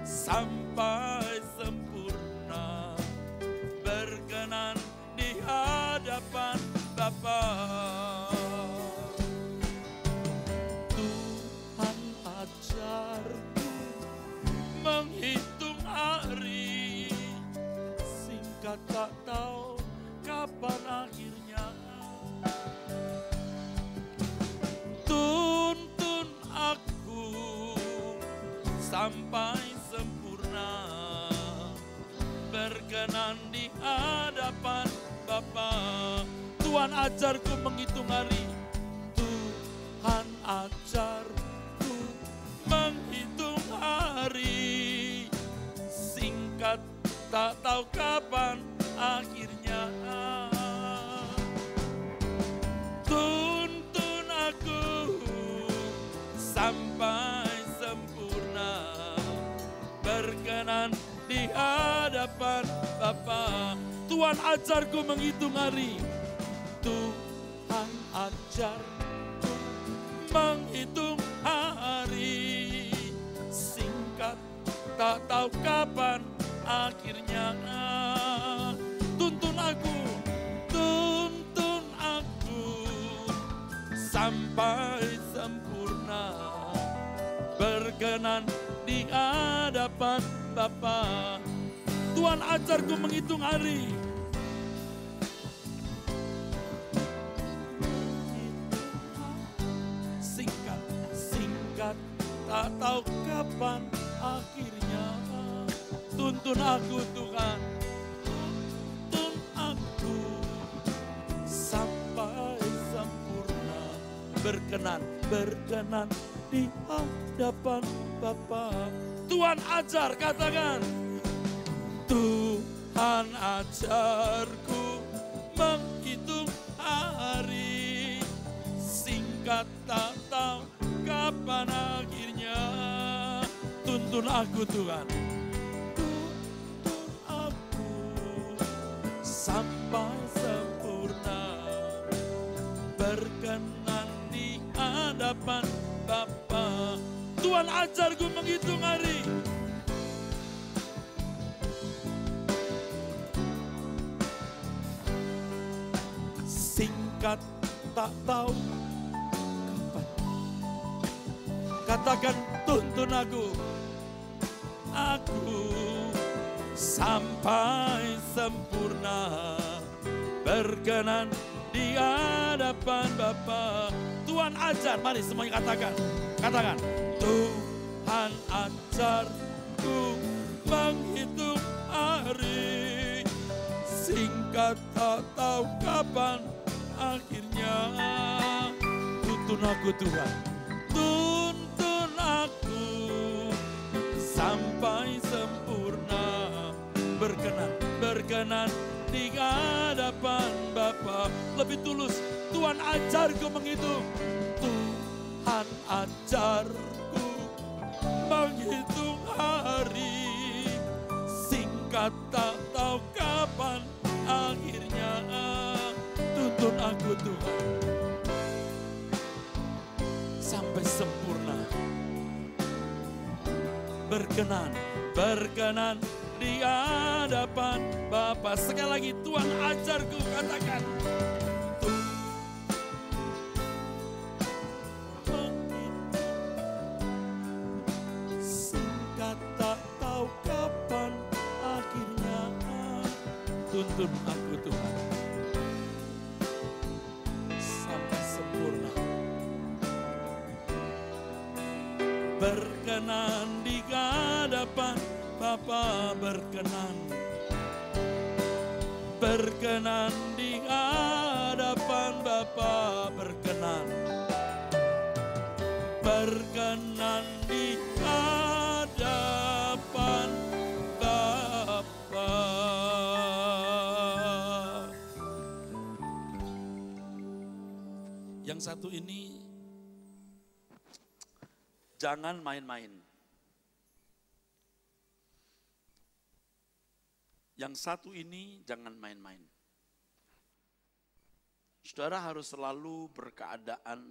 sampai sempurna, berkenan di hadapan Bapa. Tuhan ajarku menghitung hari, singkat tak tahu kapan akhirnya. Tuntun aku sampai sempurna, berkenan di hadapan Bapa. Tuhan ajarku menghitung hari, Tuhan ajarku menghitung hari, singkat tak tahu kapan akhirnya. Tuntun aku sampai sempurna, berkenan di hadapan Bapa. Tuhan ajarku menghitung hari, Tuhan ajarku menghitung hari, singkat tak tahu kapan akhirnya. Tuntun aku sampai sempurna, berkenan di hadapan Bapa. Tuhan ajarku menghitung hari, singkat tak tahu kapan akhirnya. Tuntun aku Tuhan, tuntun aku sampai sempurna, berkenan di hadapan Bapa. Tuhan ajar, katakan, Tuhan ajarku menghitung hari, singkat tak tahu kapan akhirnya. Tuntun aku Tuhan, tuntun aku sampai sempurna, berkenan di hadapan Bapa. Tuhan ajarku menghitung hari, singkat tak tahu kapan. Katakan, tuntun aku sampai sempurna, berkenan di hadapan Bapa. Tuhan ajar, mari semuanya katakan, Tuhan ajarku menghitung hari, singkat tak tahu kapan akhirnya. Tuntun aku Tuhan, tuntun aku sampai sempurna, berkenan di hadapan Bapa. Lebih tulus, Tuhan ajarku menghitung, Tuhan ajarku menghitung hari, singkat tak tahu kapan akhirnya. Tuntun aku Tuhan sampai sempurna, berkenan di hadapan Bapa. Sekali lagi, Tuhan ajarku, katakan, singkat tak tahu kapan akhirnya. Tuntun aku Tuhan sampai sempurna, berkenan di hadapan Bapa, berkenan di hadapan Bapa, berkenan di hadapan Bapa. yang satu ini jangan main-main. Yang satu ini jangan main-main. Saudara harus selalu berkeadaan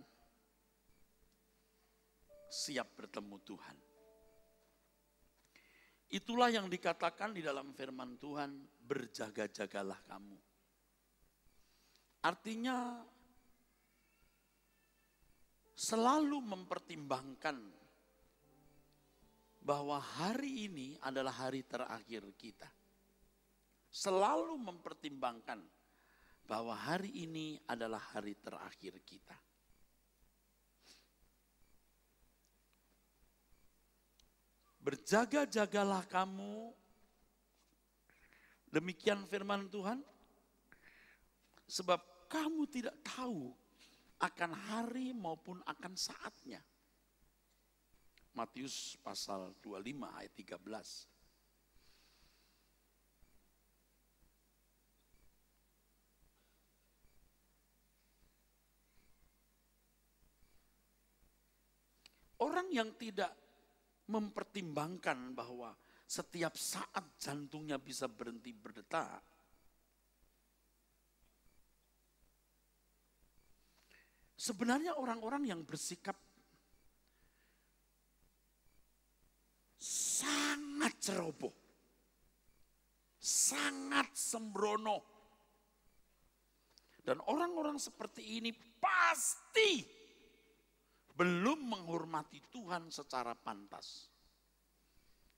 siap bertemu Tuhan. Itulah yang dikatakan di dalam firman Tuhan, berjaga-jagalah kamu. Artinya selalu mempertimbangkan bahwa hari ini adalah hari terakhir kita. Selalu mempertimbangkan bahwa hari ini adalah hari terakhir kita. Berjaga-jagalah kamu, demikian firman Tuhan, sebab kamu tidak tahu akan hari maupun akan saatnya. Matius pasal 25 ayat 13. Orang yang tidak mempertimbangkan bahwa setiap saat jantungnya bisa berhenti berdetak, sebenarnya orang-orang yang bersikap sangat ceroboh, sangat sembrono. Dan orang-orang seperti ini pasti belum menghormati Tuhan secara pantas.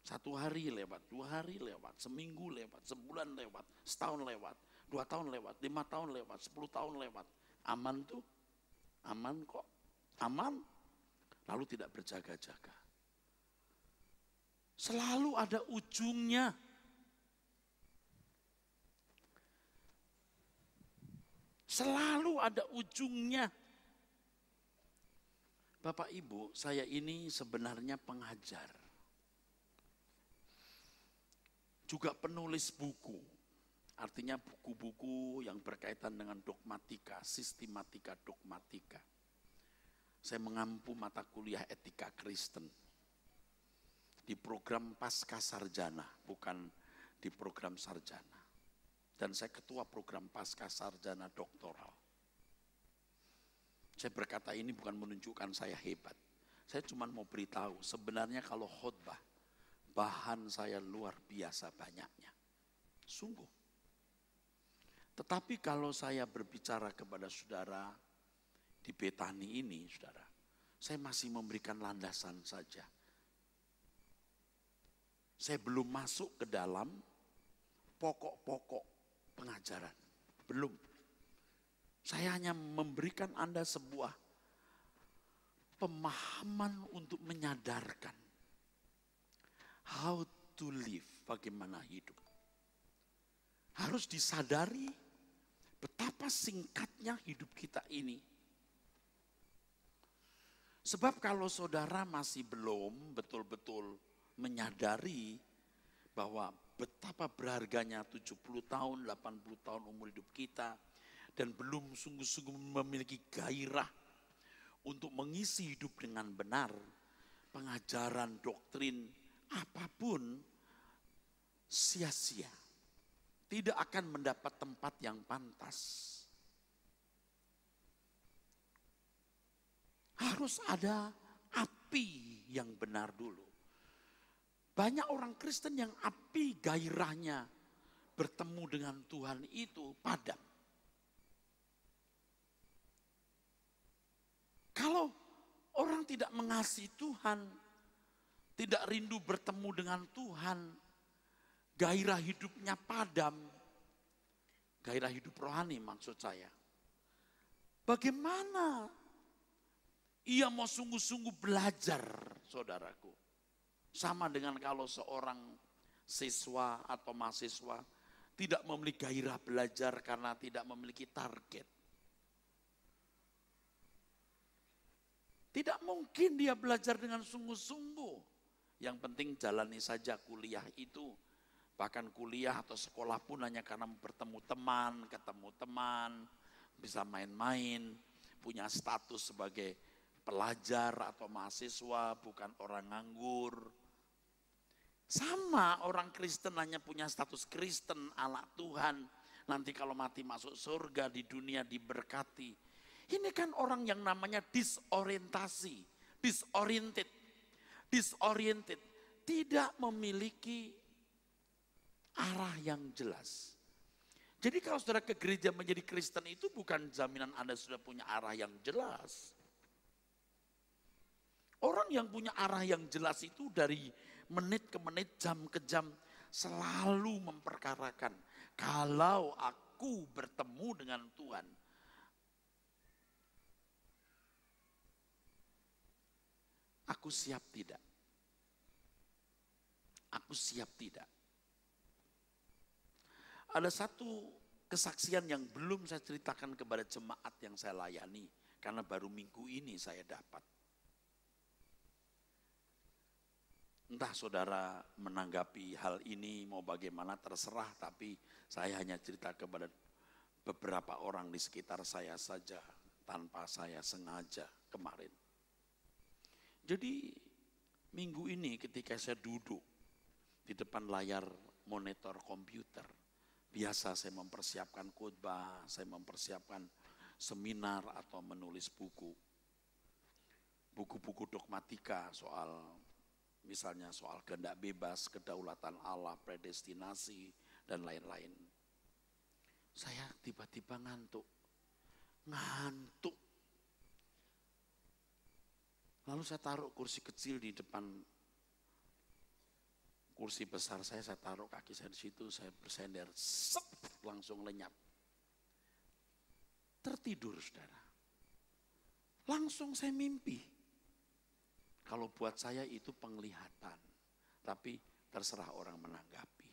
1 hari lewat, 2 hari lewat, seminggu lewat, sebulan lewat, setahun lewat, 2 tahun lewat, 5 tahun lewat, 10 tahun lewat. Aman tuh? Aman kok? Aman? Lalu tidak berjaga-jaga. Selalu ada ujungnya. Selalu ada ujungnya. Bapak Ibu, saya ini sebenarnya pengajar. Juga penulis buku. Artinya buku-buku yang berkaitan dengan dogmatika, sistematika dogmatika. Saya mengampu mata kuliah etika Kristen. Di program pasca sarjana, bukan di program sarjana. Dan saya ketua program pasca sarjana doktoral. Saya berkata ini bukan menunjukkan saya hebat. Saya cuma mau beritahu, sebenarnya kalau khotbah, bahan saya luar biasa banyaknya. Sungguh. Tetapi kalau saya berbicara kepada saudara di Betani ini, saudara, saya masih memberikan landasan saja. Saya belum masuk ke dalam pokok-pokok pengajaran. Belum. Saya hanya memberikan Anda sebuah pemahaman untuk menyadarkan how to live, bagaimana hidup. Harus disadari betapa singkatnya hidup kita ini. Sebab kalau saudara masih belum betul-betul menyadari bahwa betapa berharganya 70 tahun, 80 tahun umur hidup kita, dan belum sungguh-sungguh memiliki gairah untuk mengisi hidup dengan benar, pengajaran, doktrin, apapun sia-sia. Tidak akan mendapat tempat yang pantas. Harus ada api yang benar dulu. Banyak orang Kristen yang api gairahnya bertemu dengan Tuhan itu padam. Kalau orang tidak mengasihi Tuhan, tidak rindu bertemu dengan Tuhan, gairah hidupnya padam, gairah hidup rohani maksud saya. Bagaimana ia mau sungguh-sungguh belajar, saudaraku? Sama dengan kalau seorang siswa atau mahasiswa tidak memiliki gairah belajar karena tidak memiliki target. Tidak mungkin dia belajar dengan sungguh-sungguh. Yang penting jalani saja kuliah itu. Bahkan kuliah atau sekolah pun hanya karena bertemu teman, ketemu teman, bisa main-main, punya status sebagai pelajar atau mahasiswa, bukan orang nganggur. Sama orang Kristen hanya punya status Kristen, anak Tuhan. Nanti kalau mati masuk surga, di dunia diberkati. Ini kan orang yang namanya disorientasi, disoriented, tidak memiliki arah yang jelas. Jadi kalau saudara ke gereja menjadi Kristen itu bukan jaminan Anda sudah punya arah yang jelas. Orang yang punya arah yang jelas itu dari menit ke menit, jam ke jam selalu memperkarakan. Kalau aku bertemu dengan Tuhan, aku siap tidak? Aku siap tidak? Ada satu kesaksian yang belum saya ceritakan kepada jemaat yang saya layani. Karena baru minggu ini saya dapat. Entah saudara menanggapi hal ini mau bagaimana terserah. Tapi saya hanya cerita kepada beberapa orang di sekitar saya saja. Tanpa saya sengaja kemarin. Jadi minggu ini ketika saya duduk di depan layar monitor komputer. Biasa saya mempersiapkan khotbah, saya mempersiapkan seminar atau menulis buku. Buku-buku dogmatika soal misalnya soal kehendak bebas, kedaulatan Allah, predestinasi, dan lain-lain. Saya tiba-tiba ngantuk. Lalu saya taruh kursi kecil di depan kursi besar saya taruh kaki saya di situ, saya bersender, langsung lenyap. Tertidur saudara. Langsung saya mimpi. Kalau buat saya itu penglihatan, tapi terserah orang menanggapi.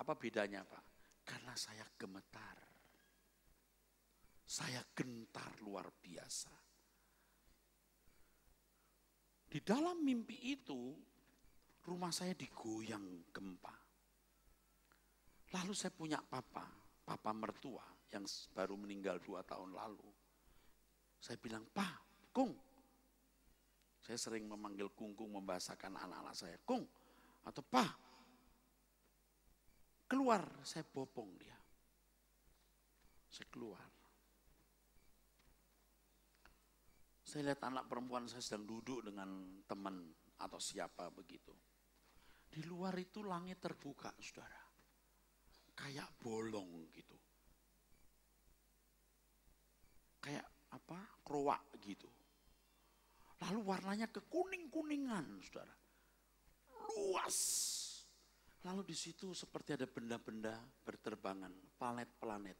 Apa bedanya Pak? Karena saya gemetar. Saya gentar luar biasa. Di dalam mimpi itu, rumah saya digoyang gempa. Lalu saya punya papa mertua yang baru meninggal 2 tahun lalu. Saya bilang, Pak, Kung. Saya sering memanggil Kung membahasakan anak-anak saya. Kung atau Pak, keluar, saya bopong dia. Saya keluar. Saya lihat anak perempuan saya sedang duduk dengan teman atau siapa begitu. Di luar itu langit terbuka, saudara. Kayak bolong gitu. Kayak keruak gitu. Lalu warnanya kekuning-kuningan, saudara. Luas. Lalu di situ seperti ada benda-benda berterbangan, planet-planet.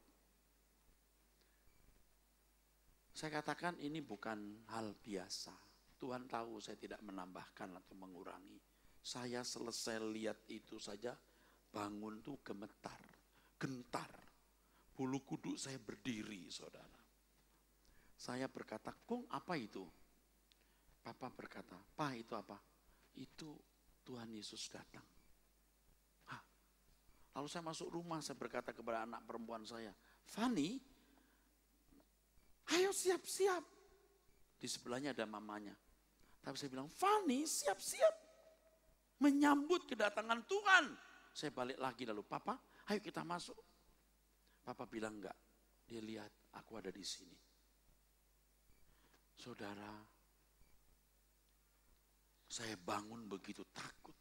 Saya katakan ini bukan hal biasa. Tuhan tahu saya tidak menambahkan atau mengurangi. Saya selesai lihat itu saja, bangun tuh gemetar, gentar. Bulu kuduk saya berdiri, saudara. Saya berkata, Kung, apa itu? Papa berkata, Pa, itu apa? Itu Tuhan Yesus datang. Hah? Lalu saya masuk rumah, saya berkata kepada anak perempuan saya, Fanny, ayo siap-siap. Di sebelahnya ada mamanya. Tapi saya bilang, Fanny siap-siap. Menyambut kedatangan Tuhan. Saya balik lagi lalu, Papa ayo kita masuk. Papa bilang enggak. Dia lihat aku ada di sini. Saudara, saya bangun begitu takut.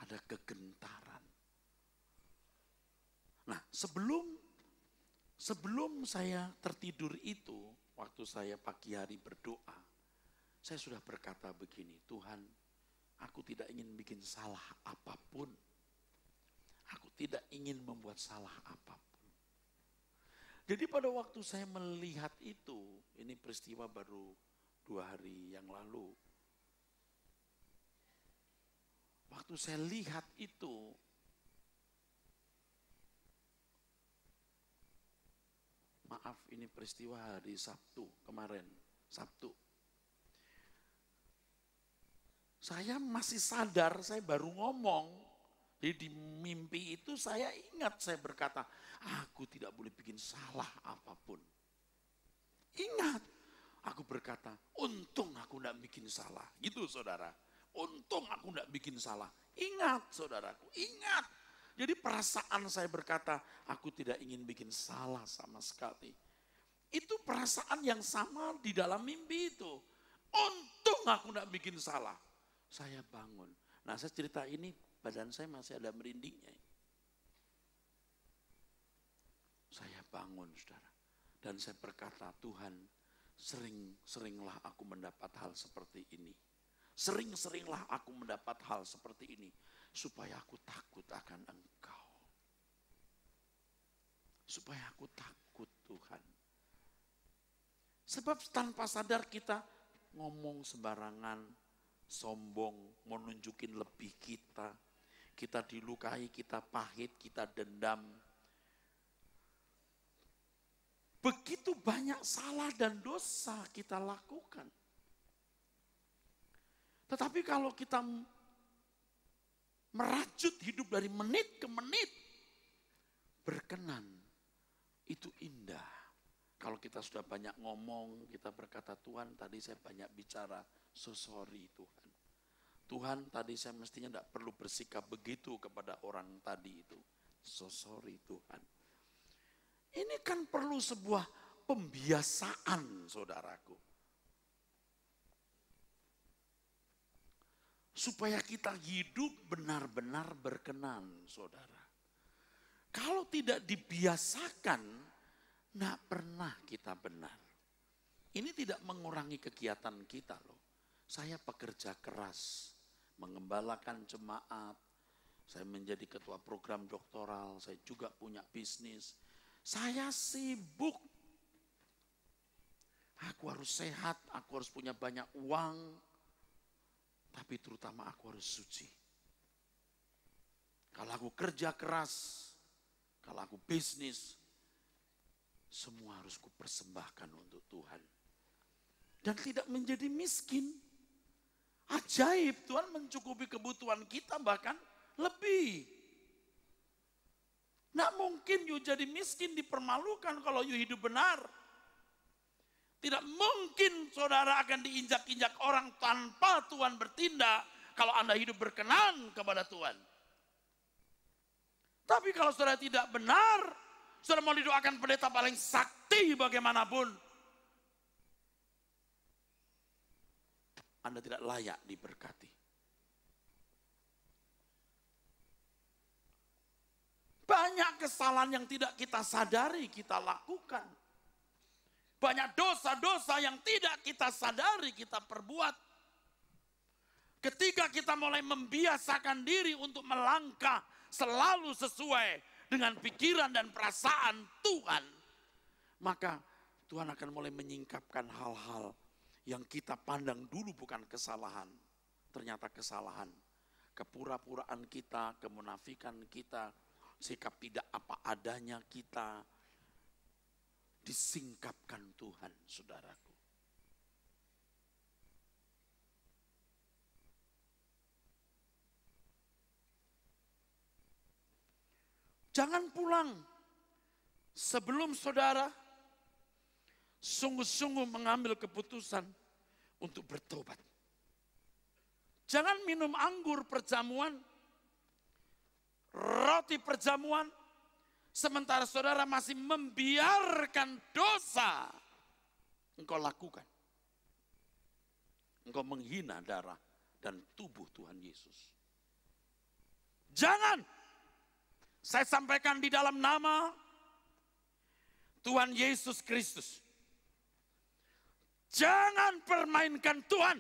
Ada kegentaran. Nah, sebelum saya tertidur itu, waktu saya pagi hari berdoa, saya sudah berkata begini, Tuhan, aku tidak ingin bikin salah apapun. Aku tidak ingin membuat salah apapun. Jadi pada waktu saya melihat itu, ini peristiwa baru 2 hari yang lalu. Waktu saya lihat itu, maaf ini peristiwa hari Sabtu kemarin, Sabtu. Saya masih sadar, saya baru ngomong. Jadi di mimpi itu saya ingat, saya berkata, aku tidak boleh bikin salah apapun. Ingat, aku berkata, untung aku tidak bikin salah. Gitu saudara, untung aku tidak bikin salah. Ingat saudaraku, ingat. Jadi perasaan saya berkata, aku tidak ingin bikin salah sama sekali. Itu perasaan yang sama di dalam mimpi itu. Untung aku tidak bikin salah. Saya bangun. Nah saya cerita ini, badan saya masih ada merindingnya. Saya bangun saudara. Dan saya berkata, Tuhan, sering-seringlah aku mendapat hal seperti ini. Sering-seringlah aku mendapat hal seperti ini. Supaya aku takut akan Engkau. Supaya aku takut Tuhan. Sebab tanpa sadar kita ngomong sembarangan, sombong, mau nunjukin lebih kita. Kita dilukai, kita pahit, kita dendam. Begitu banyak salah dan dosa kita lakukan. Tetapi kalau kita merajut hidup dari menit ke menit, berkenan, itu indah. Kalau kita sudah banyak ngomong, kita berkata, Tuhan tadi saya banyak bicara, so sorry Tuhan. Tuhan tadi saya mestinya tidak perlu bersikap begitu kepada orang tadi itu. So sorry Tuhan. Ini kan perlu sebuah pembiasaan saudaraku. Supaya kita hidup benar-benar berkenan saudara. Kalau tidak dibiasakan, tidak pernah kita benar. Ini tidak mengurangi kegiatan kita loh. Saya pekerja keras, mengembalakan jemaat. Saya menjadi ketua program doktoral, saya juga punya bisnis. Saya sibuk. Aku harus sehat, aku harus punya banyak uang. Tapi terutama aku harus suci. Kalau aku kerja keras, kalau aku bisnis, semua harus kupersembahkan untuk Tuhan. Dan tidak menjadi miskin. Ajaib, Tuhan mencukupi kebutuhan kita bahkan lebih. Nggak mungkin you jadi miskin, dipermalukan kalau you hidup benar. Tidak mungkin saudara akan diinjak-injak orang tanpa Tuhan bertindak kalau Anda hidup berkenan kepada Tuhan. Tapi kalau saudara tidak benar, saudara mau didoakan pendeta paling sakti bagaimanapun, Anda tidak layak diberkati. Banyak kesalahan yang tidak kita sadari kita lakukan. Banyak dosa-dosa yang tidak kita sadari kita perbuat. Ketika kita mulai membiasakan diri untuk melangkah selalu sesuai dengan pikiran dan perasaan Tuhan, maka Tuhan akan mulai menyingkapkan hal-hal yang kita pandang dulu bukan kesalahan. Ternyata kesalahan. Kepura-puraan kita, kemunafikan kita, sikap tidak apa adanya kita, disingkapkan Tuhan, saudaraku. Jangan pulang sebelum saudara sungguh-sungguh mengambil keputusan untuk bertobat. Jangan minum anggur perjamuan, roti perjamuan, sementara saudara masih membiarkan dosa engkau lakukan. Engkau menghina darah dan tubuh Tuhan Yesus. Jangan. Saya sampaikan di dalam nama Tuhan Yesus Kristus. Jangan permainkan Tuhan.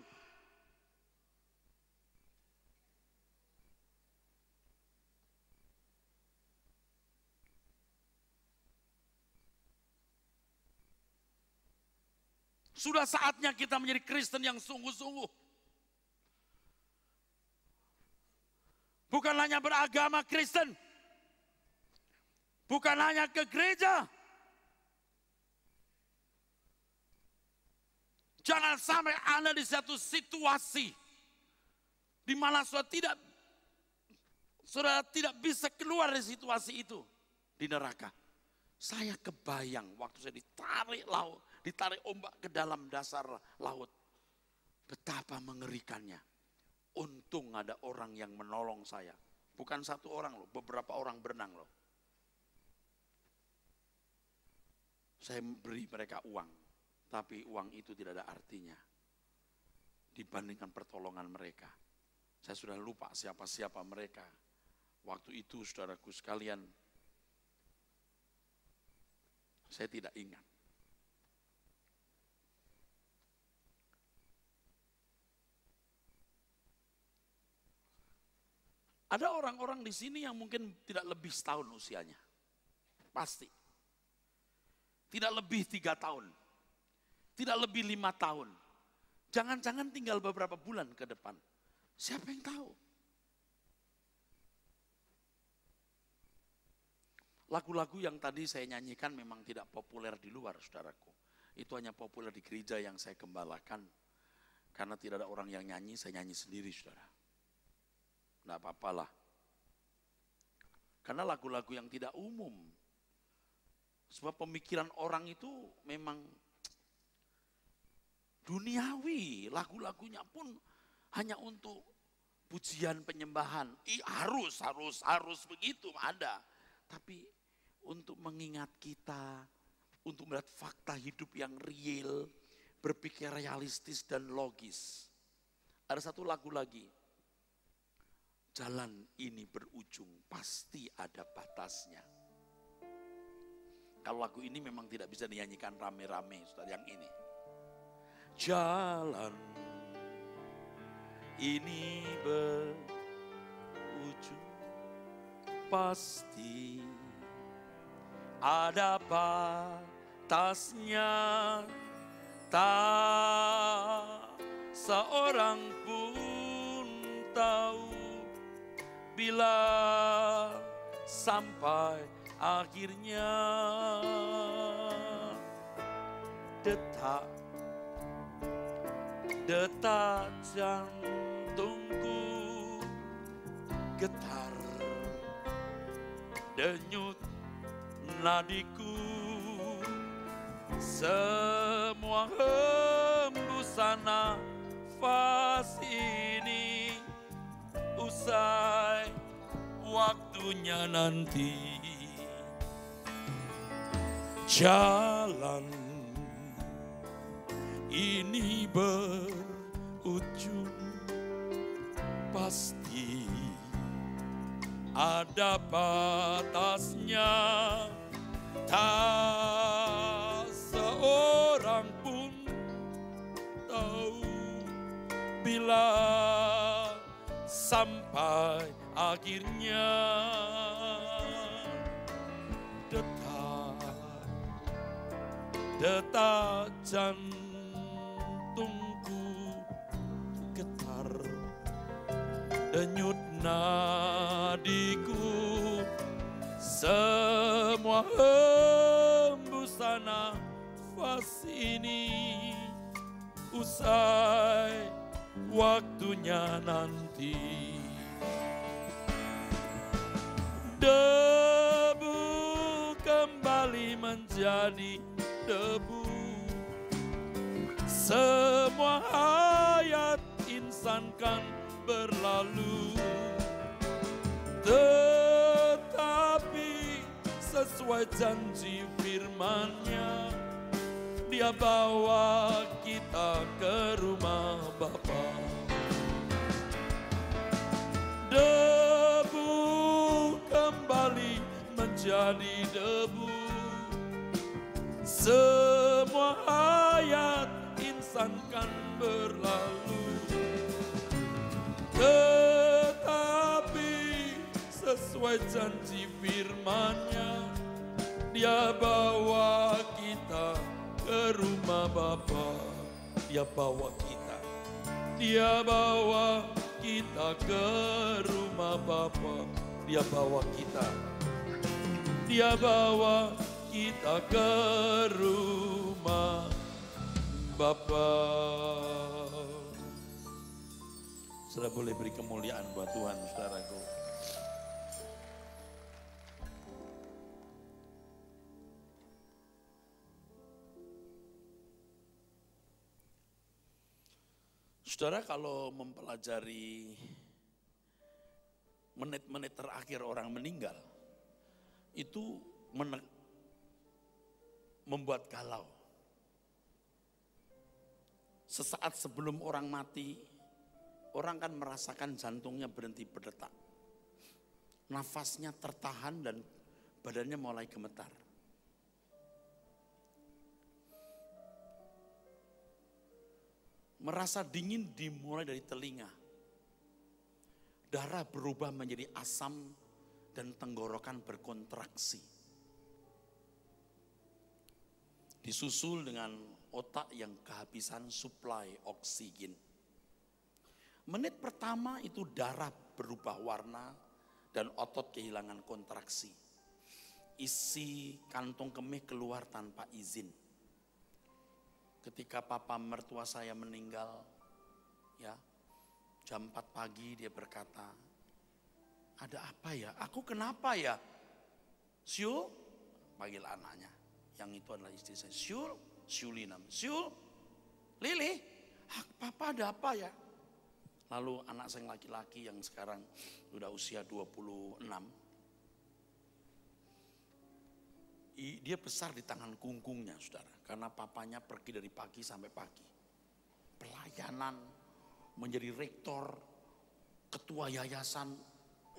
Sudah saatnya kita menjadi Kristen yang sungguh-sungguh. Bukan hanya beragama Kristen. Bukan hanya ke gereja. Jangan sampai Anda di satu situasi di mana saudara tidak bisa keluar dari situasi itu di neraka. Saya kebayang waktu saya ditarik ditarik ombak ke dalam dasar laut. Betapa mengerikannya. Untung ada orang yang menolong saya. Bukan satu orang loh, beberapa orang berenang loh. Saya beri mereka uang, tapi uang itu tidak ada artinya dibandingkan pertolongan mereka. Saya sudah lupa siapa-siapa mereka. Waktu itu saudaraku sekalian, saya tidak ingat. Ada orang-orang di sini yang mungkin tidak lebih setahun usianya. Pasti. Tidak lebih 3 tahun. Tidak lebih 5 tahun. Jangan-jangan tinggal beberapa bulan ke depan. Siapa yang tahu? Lagu-lagu yang tadi saya nyanyikan memang tidak populer di luar, saudaraku. Itu hanya populer di gereja yang saya gembalakan. Karena tidak ada orang yang nyanyi, saya nyanyi sendiri, saudara. Tidak apa-apalah. Karena lagu-lagu yang tidak umum. Sebab pemikiran orang itu memang duniawi. Lagu-lagunya pun hanya untuk pujian penyembahan. Harus begitu ada. Tapi untuk mengingat kita, untuk melihat fakta hidup yang real, berpikir realistis dan logis. Ada satu lagu lagi. Jalan ini berujung, pasti ada batasnya. Kalau lagu ini memang tidak bisa dinyanyikan rame-rame, saudara, yang ini. Jalan ini berujung, pasti ada batasnya. Tak seorang pun tahu bila sampai akhirnya. Detak jantungku getar, denyut nadiku, semua hembusan nafas ini usai waktunya nanti. Jalan ini berujung, pasti ada batasnya. Tak seorang pun tahu bila sampai akhirnya. Detak jantungku getar, denyut nadiku, semua hembusan nafas ini usai waktunya nanti. Debu kembali menjadi debu, semua hayat insan kan berlalu. Tetapi sesuai janji firman-Nya, Dia bawa kita ke rumah Bapa. Debu kembali menjadi debu, semua hayat insan kan berlalu. Tetapi sesuai janji firman-Nya, Dia bawa kita ke rumah Bapa. Dia bawa kita. Dia bawa kita ke rumah Bapa. Dia bawa kita. Dia bawa kita ke rumah Bapa. Saudara boleh beri kemuliaan buat Tuhan, saudaraku. Saudara, kalau mempelajari menit-menit terakhir orang meninggal, itu membuat galau. Sesaat sebelum orang mati, orang kan merasakan jantungnya berhenti berdetak. Nafasnya tertahan dan badannya mulai gemetar. Merasa dingin dimulai dari telinga. Darah berubah menjadi asam dan tenggorokan berkontraksi. Disusul dengan otak yang kehabisan suplai oksigen. Menit pertama itu darah berubah warna dan otot kehilangan kontraksi. Isi kantung kemih keluar tanpa izin. Ketika papa mertua saya meninggal, ya, jam 4 pagi dia berkata, ada apa ya? Aku kenapa ya? Syul, panggil anaknya. Yang itu adalah istri saya. Syul, Syulina. Syul, Lili, papa ada apa ya? Lalu anak saya laki-laki yang sekarang sudah usia 26. Dia besar di tangan kunggungnya, saudara. Karena papanya pergi dari pagi sampai pagi. Pelayanan, menjadi rektor, ketua yayasan.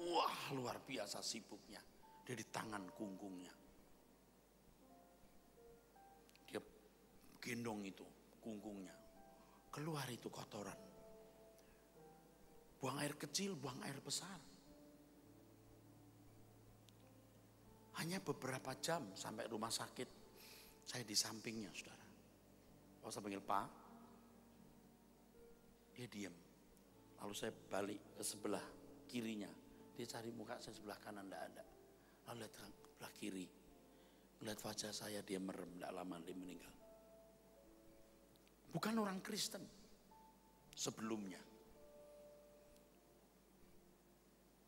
Wah, luar biasa sibuknya. Dia di tangan kunggungnya. Dia gendong itu, kunggungnya. Keluar itu kotoran. Buang air kecil, buang air besar. Hanya beberapa jam sampai rumah sakit, saya di sampingnya, saudara. Kalau saya panggil Pak, dia diam. Lalu saya balik ke sebelah kirinya. Dia cari muka saya sebelah kanan, tidak ada. Lalu lihat sebelah kiri. Melihat wajah saya, dia merem, tidak lama dia meninggal. Bukan orang Kristen sebelumnya.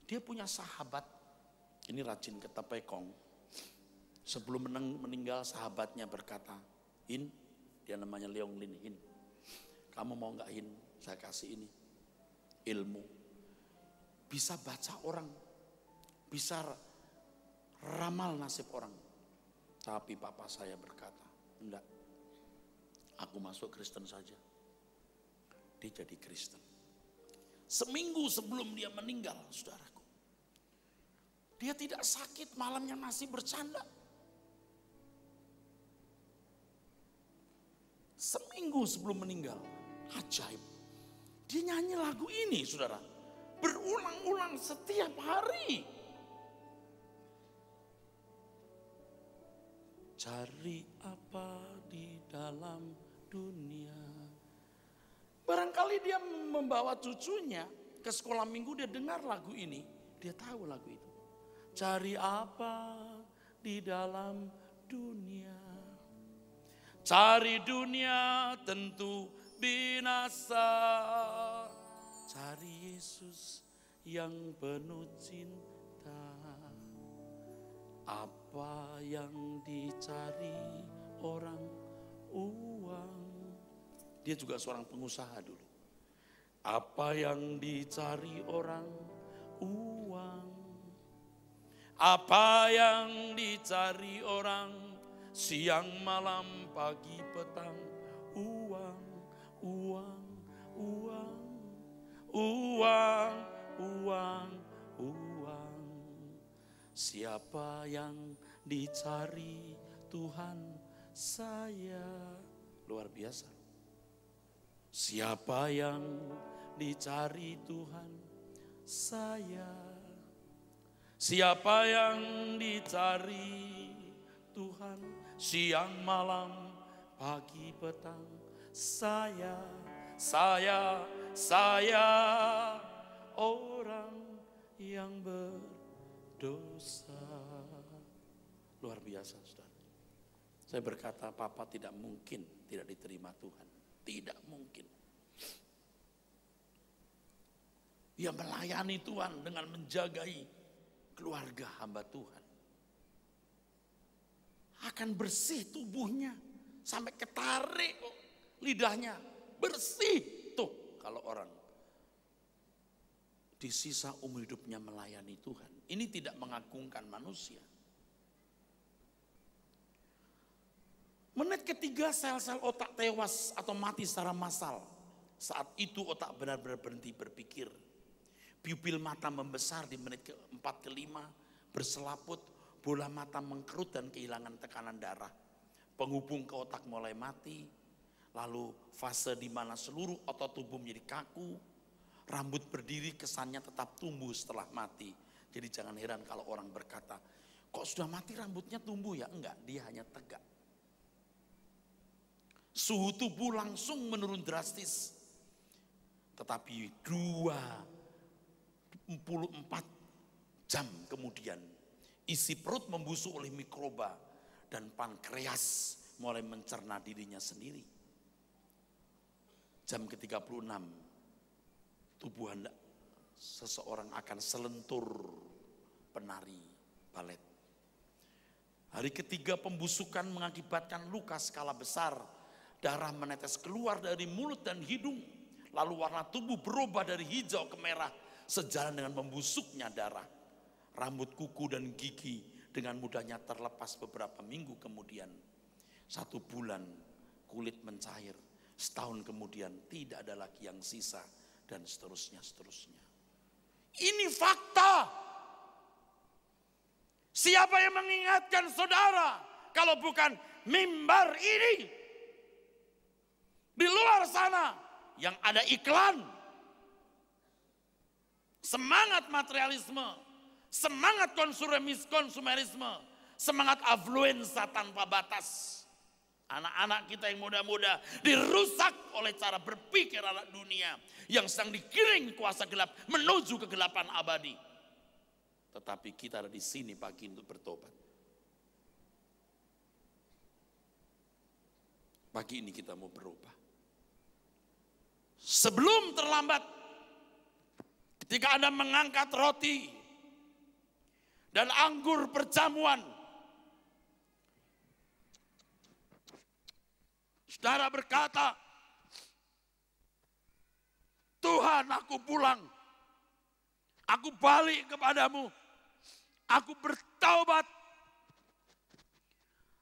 Dia punya sahabat, ini rajin ke tepekong. Sebelum meninggal sahabatnya berkata, Hin, dia namanya Leong Lin, Hin, kamu mau gak Hin, saya kasih ini, ilmu. Bisa baca orang, bisa ramal nasib orang. Tapi papa saya berkata, enggak, aku masuk Kristen saja. Dia jadi Kristen. Seminggu sebelum dia meninggal, saudaraku. Dia tidak sakit, malamnya masih bercanda. Seminggu sebelum meninggal, ajaib. Dia nyanyi lagu ini, saudara. Berulang-ulang setiap hari. Cari apa di dalam dunia. Barangkali dia membawa cucunya ke sekolah minggu, dia dengar lagu ini. Dia tahu lagu itu. Cari apa di dalam dunia. Cari dunia tentu binasa. Cari Yesus yang penuh cinta. Apa yang dicari orang? Uang. Dia juga seorang pengusaha dulu. Apa yang dicari orang? Uang. Apa yang dicari orang? Siang, malam, pagi, petang. Uang, uang, uang. Uang, uang, uang. Siapa yang dicari Tuhan saya? Luar biasa. Siapa yang dicari Tuhan saya? Siapa yang dicari Tuhan siang malam pagi petang? Saya orang yang berdosa. Luar biasa, saudara. Saya berkata, papa tidak mungkin tidak diterima Tuhan. Tidak mungkin. Dia melayani Tuhan dengan menjagai keluarga hamba Tuhan. Akan bersih tubuhnya. Sampai ketarik lidahnya. Bersih tuh kalau orang di sisa umur hidupnya melayani Tuhan. Ini tidak mengagungkan manusia. Menit ketiga sel-sel otak tewas atau mati secara massal. Saat itu otak benar-benar berhenti berpikir. Pupil mata membesar di menit keempat kelima, berselaput, bola mata mengkerut dan kehilangan tekanan darah. Penghubung ke otak mulai mati, lalu fase di mana seluruh otot tubuh menjadi kaku, rambut berdiri kesannya tetap tumbuh setelah mati. Jadi jangan heran kalau orang berkata, kok sudah mati rambutnya tumbuh ya? Enggak, dia hanya tegak. Suhu tubuh langsung menurun drastis. Tetapi 24 jam kemudian, isi perut membusuk oleh mikroba dan pankreas mulai mencerna dirinya sendiri. Jam ke-36, tubuh seseorang akan selentur penari balet. Hari ketiga pembusukan mengakibatkan luka skala besar. Darah menetes keluar dari mulut dan hidung. Lalu warna tubuh berubah dari hijau ke merah sejalan dengan membusuknya darah. Rambut, kuku dan gigi dengan mudahnya terlepas beberapa minggu kemudian. 1 bulan kulit mencair. Setahun kemudian tidak ada lagi yang sisa dan seterusnya. Ini fakta. Siapa yang mengingatkan saudara kalau bukan mimbar ini? Di luar sana yang ada iklan, semangat materialisme, semangat konsumerisme, semangat afluensa tanpa batas. Anak-anak kita yang muda-muda dirusak oleh cara berpikir anak dunia yang sedang digiring kuasa gelap menuju kegelapan abadi. Tetapi kita ada di sini pagi untuk bertobat. Pagi ini kita mau berubah. Sebelum terlambat, ketika Anda mengangkat roti dan anggur perjamuan, saudara berkata, Tuhan, aku pulang, aku balik kepadamu, aku bertaubat.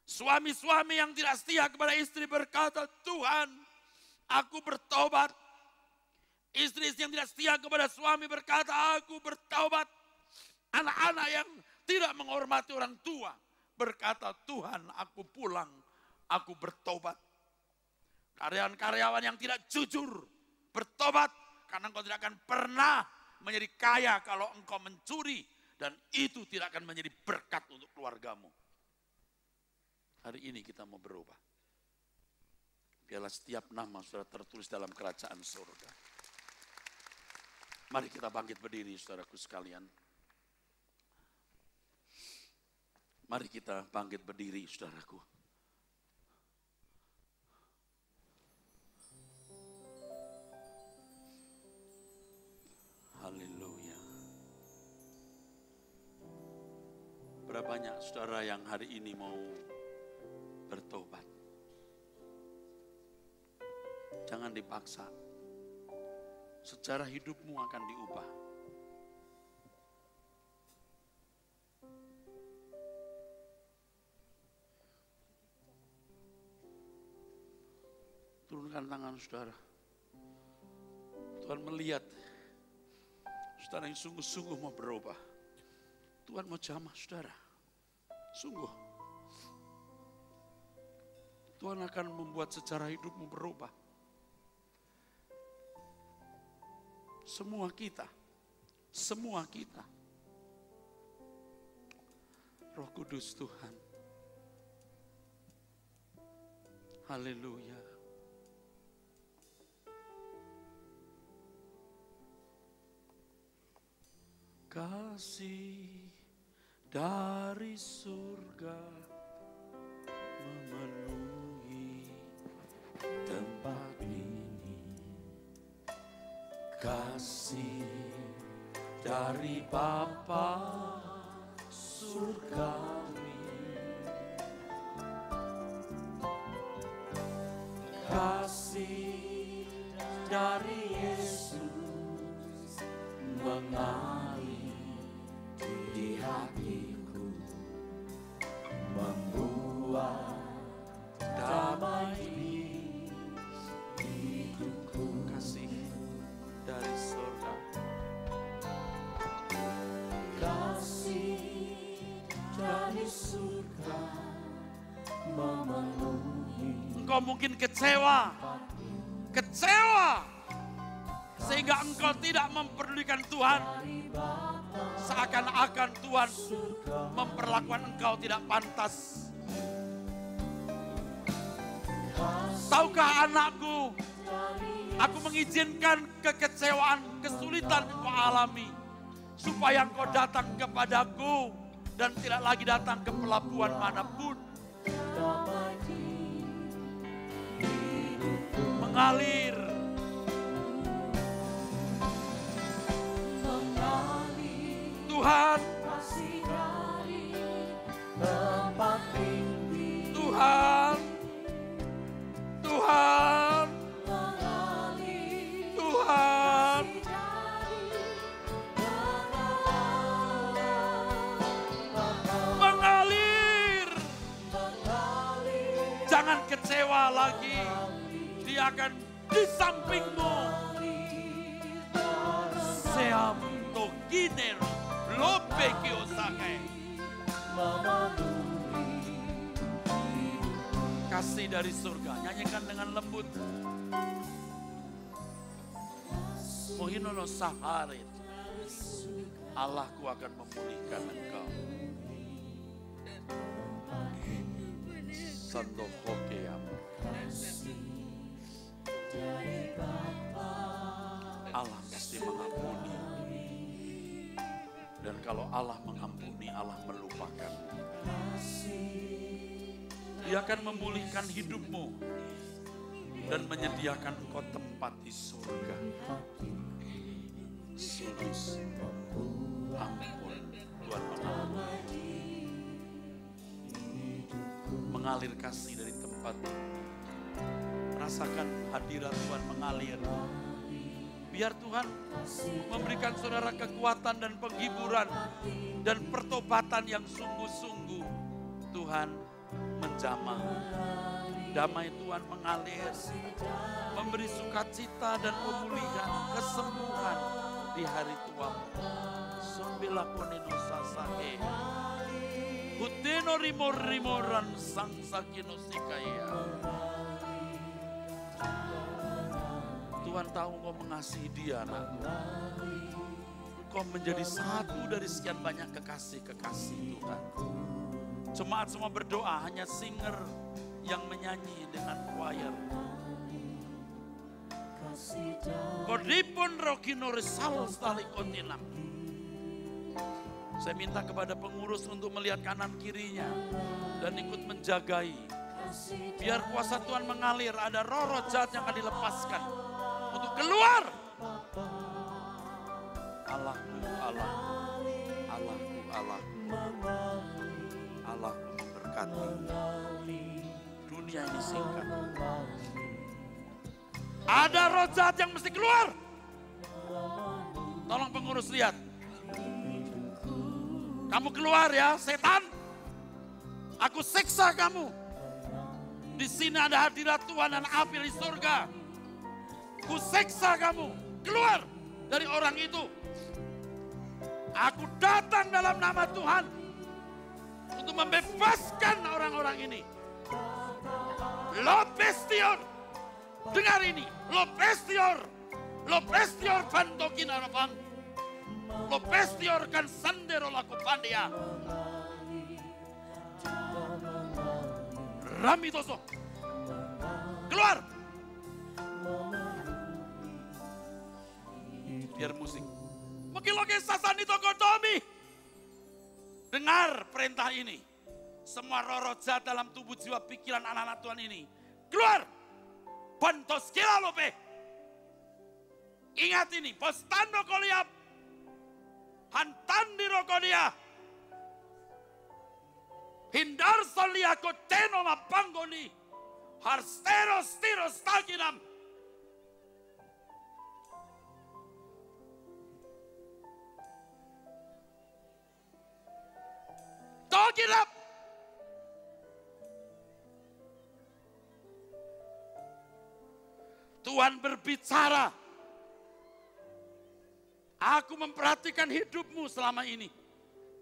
Suami-suami yang tidak setia kepada istri berkata, Tuhan, aku bertaubat. Istri yang tidak setia kepada suami berkata, aku bertaubat. Anak-anak yang tidak menghormati orang tua berkata, Tuhan, aku pulang, aku bertobat. Karyawan-karyawan yang tidak jujur bertobat, karena engkau tidak akan pernah menjadi kaya kalau engkau mencuri, dan itu tidak akan menjadi berkat untuk keluargamu. Hari ini kita mau berubah. Biarlah setiap nama sudah tertulis dalam kerajaan surga. Mari kita bangkit berdiri, saudaraku sekalian. Mari kita bangkit berdiri, saudaraku. Haleluya. Berapa banyak saudara yang hari ini mau bertobat? Jangan dipaksa. Sejarah hidupmu akan diubah. Turunkan tangan saudara. Tuhan melihat saudara yang sungguh-sungguh mau berubah. Tuhan mau jamah saudara. Sungguh. Tuhan akan membuat sejarah hidupmu berubah. Semua kita. Roh Kudus Tuhan. Haleluya. Kasih dari surga memenuhi tempat ini. Kasih dari Bapa surgawi, kasih dari Yesus mengalir di hatiku, membuat damai di hidupku. Kasih dari surga, kasih dari surga memenuhi. Engkau mungkin kecewa sehingga engkau tidak memperdulikan Tuhan, seakan-akan Tuhan memperlakukan engkau tidak pantas. Tahukah anakku, aku mengizinkan kekecewaan, kesulitan engkau alami, supaya engkau datang kepadaku dan tidak lagi datang ke pelabuhan manapun. Mengalir. Tuhan, Tuhan, Tuhan, Tuhan, mengalir. Jangan kecewa lagi, Dia akan di sampingmu. Seam toginer lope kiosake. Kasih dari surga, nyanyikan dengan lembut. Mohinono saharit, Allahku akan memulihkan engkau. Sandohokeam. Allah mesti mengampuni. Dan kalau Allah mengampuni, Allah melupakan. Dia akan memulihkan hidupmu dan menyediakan engkau tempat di surga. Sulus, ampun, Tuhan mengampuni. Mengalir kasih dari tempat. Rasakan hadirat Tuhan mengalir. Biar Tuhan memberikan saudara kekuatan dan penghiburan dan pertobatan yang sungguh-sungguh. Tuhan menjamah. Damai Tuhan mengalir. Memberi sukacita dan pemulihan, kesembuhan di hari tuamu. Sombila konino sasake. Huteno rimor-rimoran sang sakino sikaya. Tuhan tahu engkau mengasihi dia, anak. Engkau menjadi satu dari sekian banyak kekasih-kekasih Tuhan. Jemaat semua berdoa, hanya singer yang menyanyi dengan choir. Kodipun rokino resal stali kontinam. Saya minta kepada pengurus untuk melihat kanan kirinya dan ikut menjagai. Biar kuasa Tuhan mengalir, ada roh-roh jahat yang akan dilepaskan untuk keluar. Allahku, Allahku, Allahku, Allahku, Allahku memberkati. Dunia ini singkat. Ada roh jahat yang mesti keluar. Tolong pengurus lihat. Kamu keluar ya, setan. Aku siksa kamu. Di sini ada hadirat Tuhan dan api di surga. Ku siksa kamu. Keluar dari orang itu. Aku datang dalam nama Tuhan untuk membebaskan orang-orang ini. Lopestior. Dengar ini. Lopestior. Lopestior bantokin arabang. Lopestior kan sandero laku pandia. Ramitoso. Keluar. Biar musik. Mekiloke sasani tokotomi. Dengar perintah ini. Semua roh jahat dalam tubuh jiwa pikiran anak-anak Tuhan ini. Keluar. Bantos kila lope. Ingat ini. Postando koliap. Hantandi rokodia. Hindar soliako teno mapangoni. Harsteros tiros taginam. Alkitab. Tuhan berbicara. Aku memperhatikan hidupmu selama ini,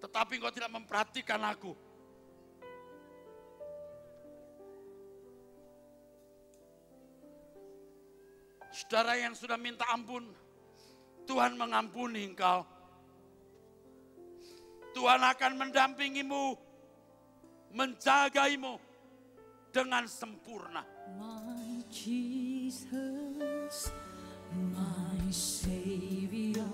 tetapi engkau tidak memperhatikan aku. Saudara yang sudah minta ampun, Tuhan mengampuni engkau. Tuhan akan mendampingimu, menjagaimu dengan sempurna. My Jesus, my Savior,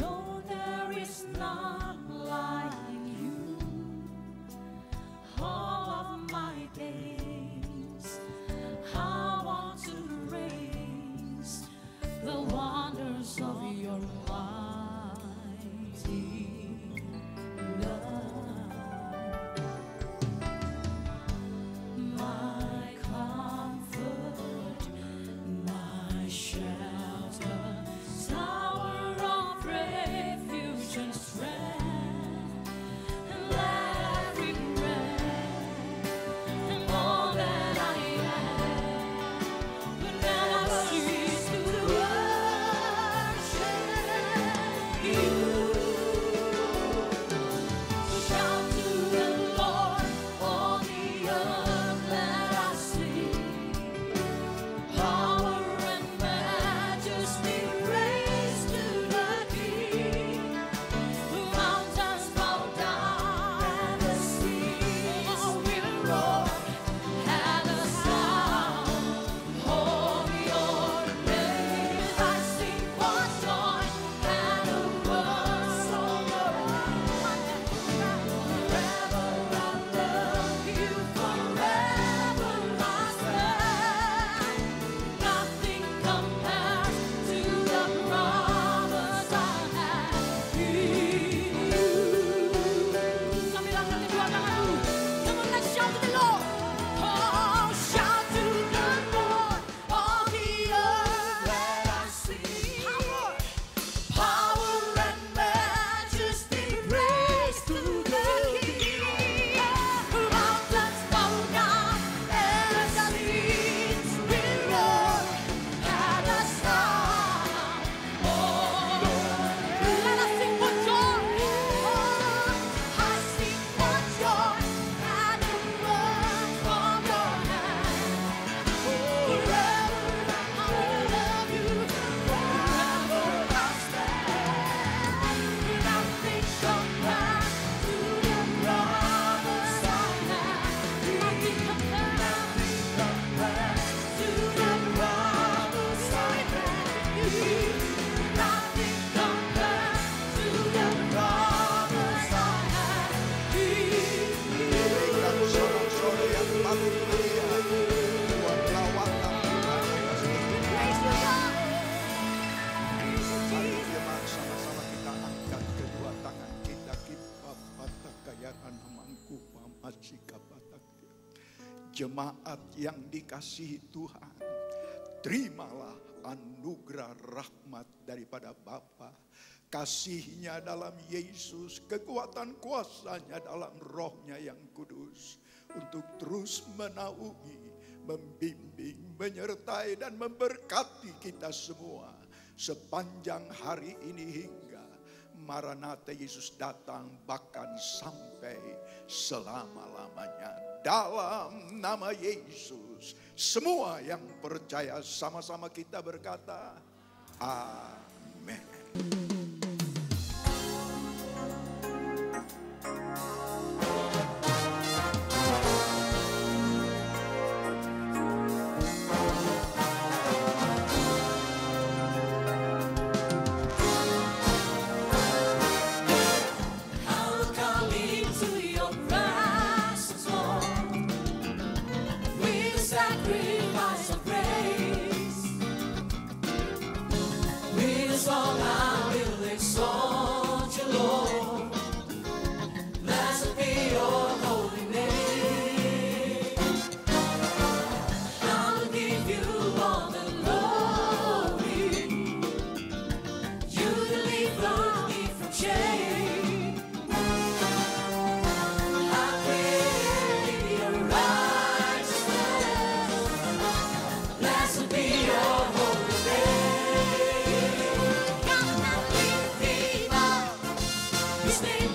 Lord, there is none like you. All of my days, I want to praise the wonders of your mighty love. My comfort, my shelter, tower of refuge and strength, and every breath, and all that I am, will never cease to worship you. Shout to the Lord, all the earth, let us sing. Power and majesty, praise to the King. The mountains bow down and the seas will roar at the sound of your name. I sing for joy and a word so forever I love you, forever I stand. Nothing compares to the promise I have in you. Sambilang natin dua tangan dulu. Come on, let's shout to the Lord. Oh, shout to the Lord, all the earth, let us sing. Power and majesty, praise to the King. Mountains bow down and the seas will roar at the sound of Let us sing for joy. I sing for joy at the word from your hand. Forever I will love you, forever I stand. Nothing compares to the promise I have. Nothing compares to the promise I have. Nothing compares to the promise I have Berikan sorak-sorai yang paling meriah buat lawatan Tuhan atas kehidupan. Mari jemaat sama-sama kita angkat kedua tangan kita patakayaran mangku pamasika patakya. Jemaat yang dikasihi Tuhan, terimalah anugerah rahmat daripada Bapa, kasihnya dalam Yesus, kekuatan kuasanya dalam rohnya yang kudus, untuk terus menaungi, membimbing, menyertai dan memberkati kita semua sepanjang hari ini hingga Maranatha Yesus datang, bahkan sampai selama-lamanya. Dalam nama Yesus, semua yang percaya sama-sama kita berkata, amin. I'll come into your presence, Lord, with sacrifice of praise. With a song I will sini.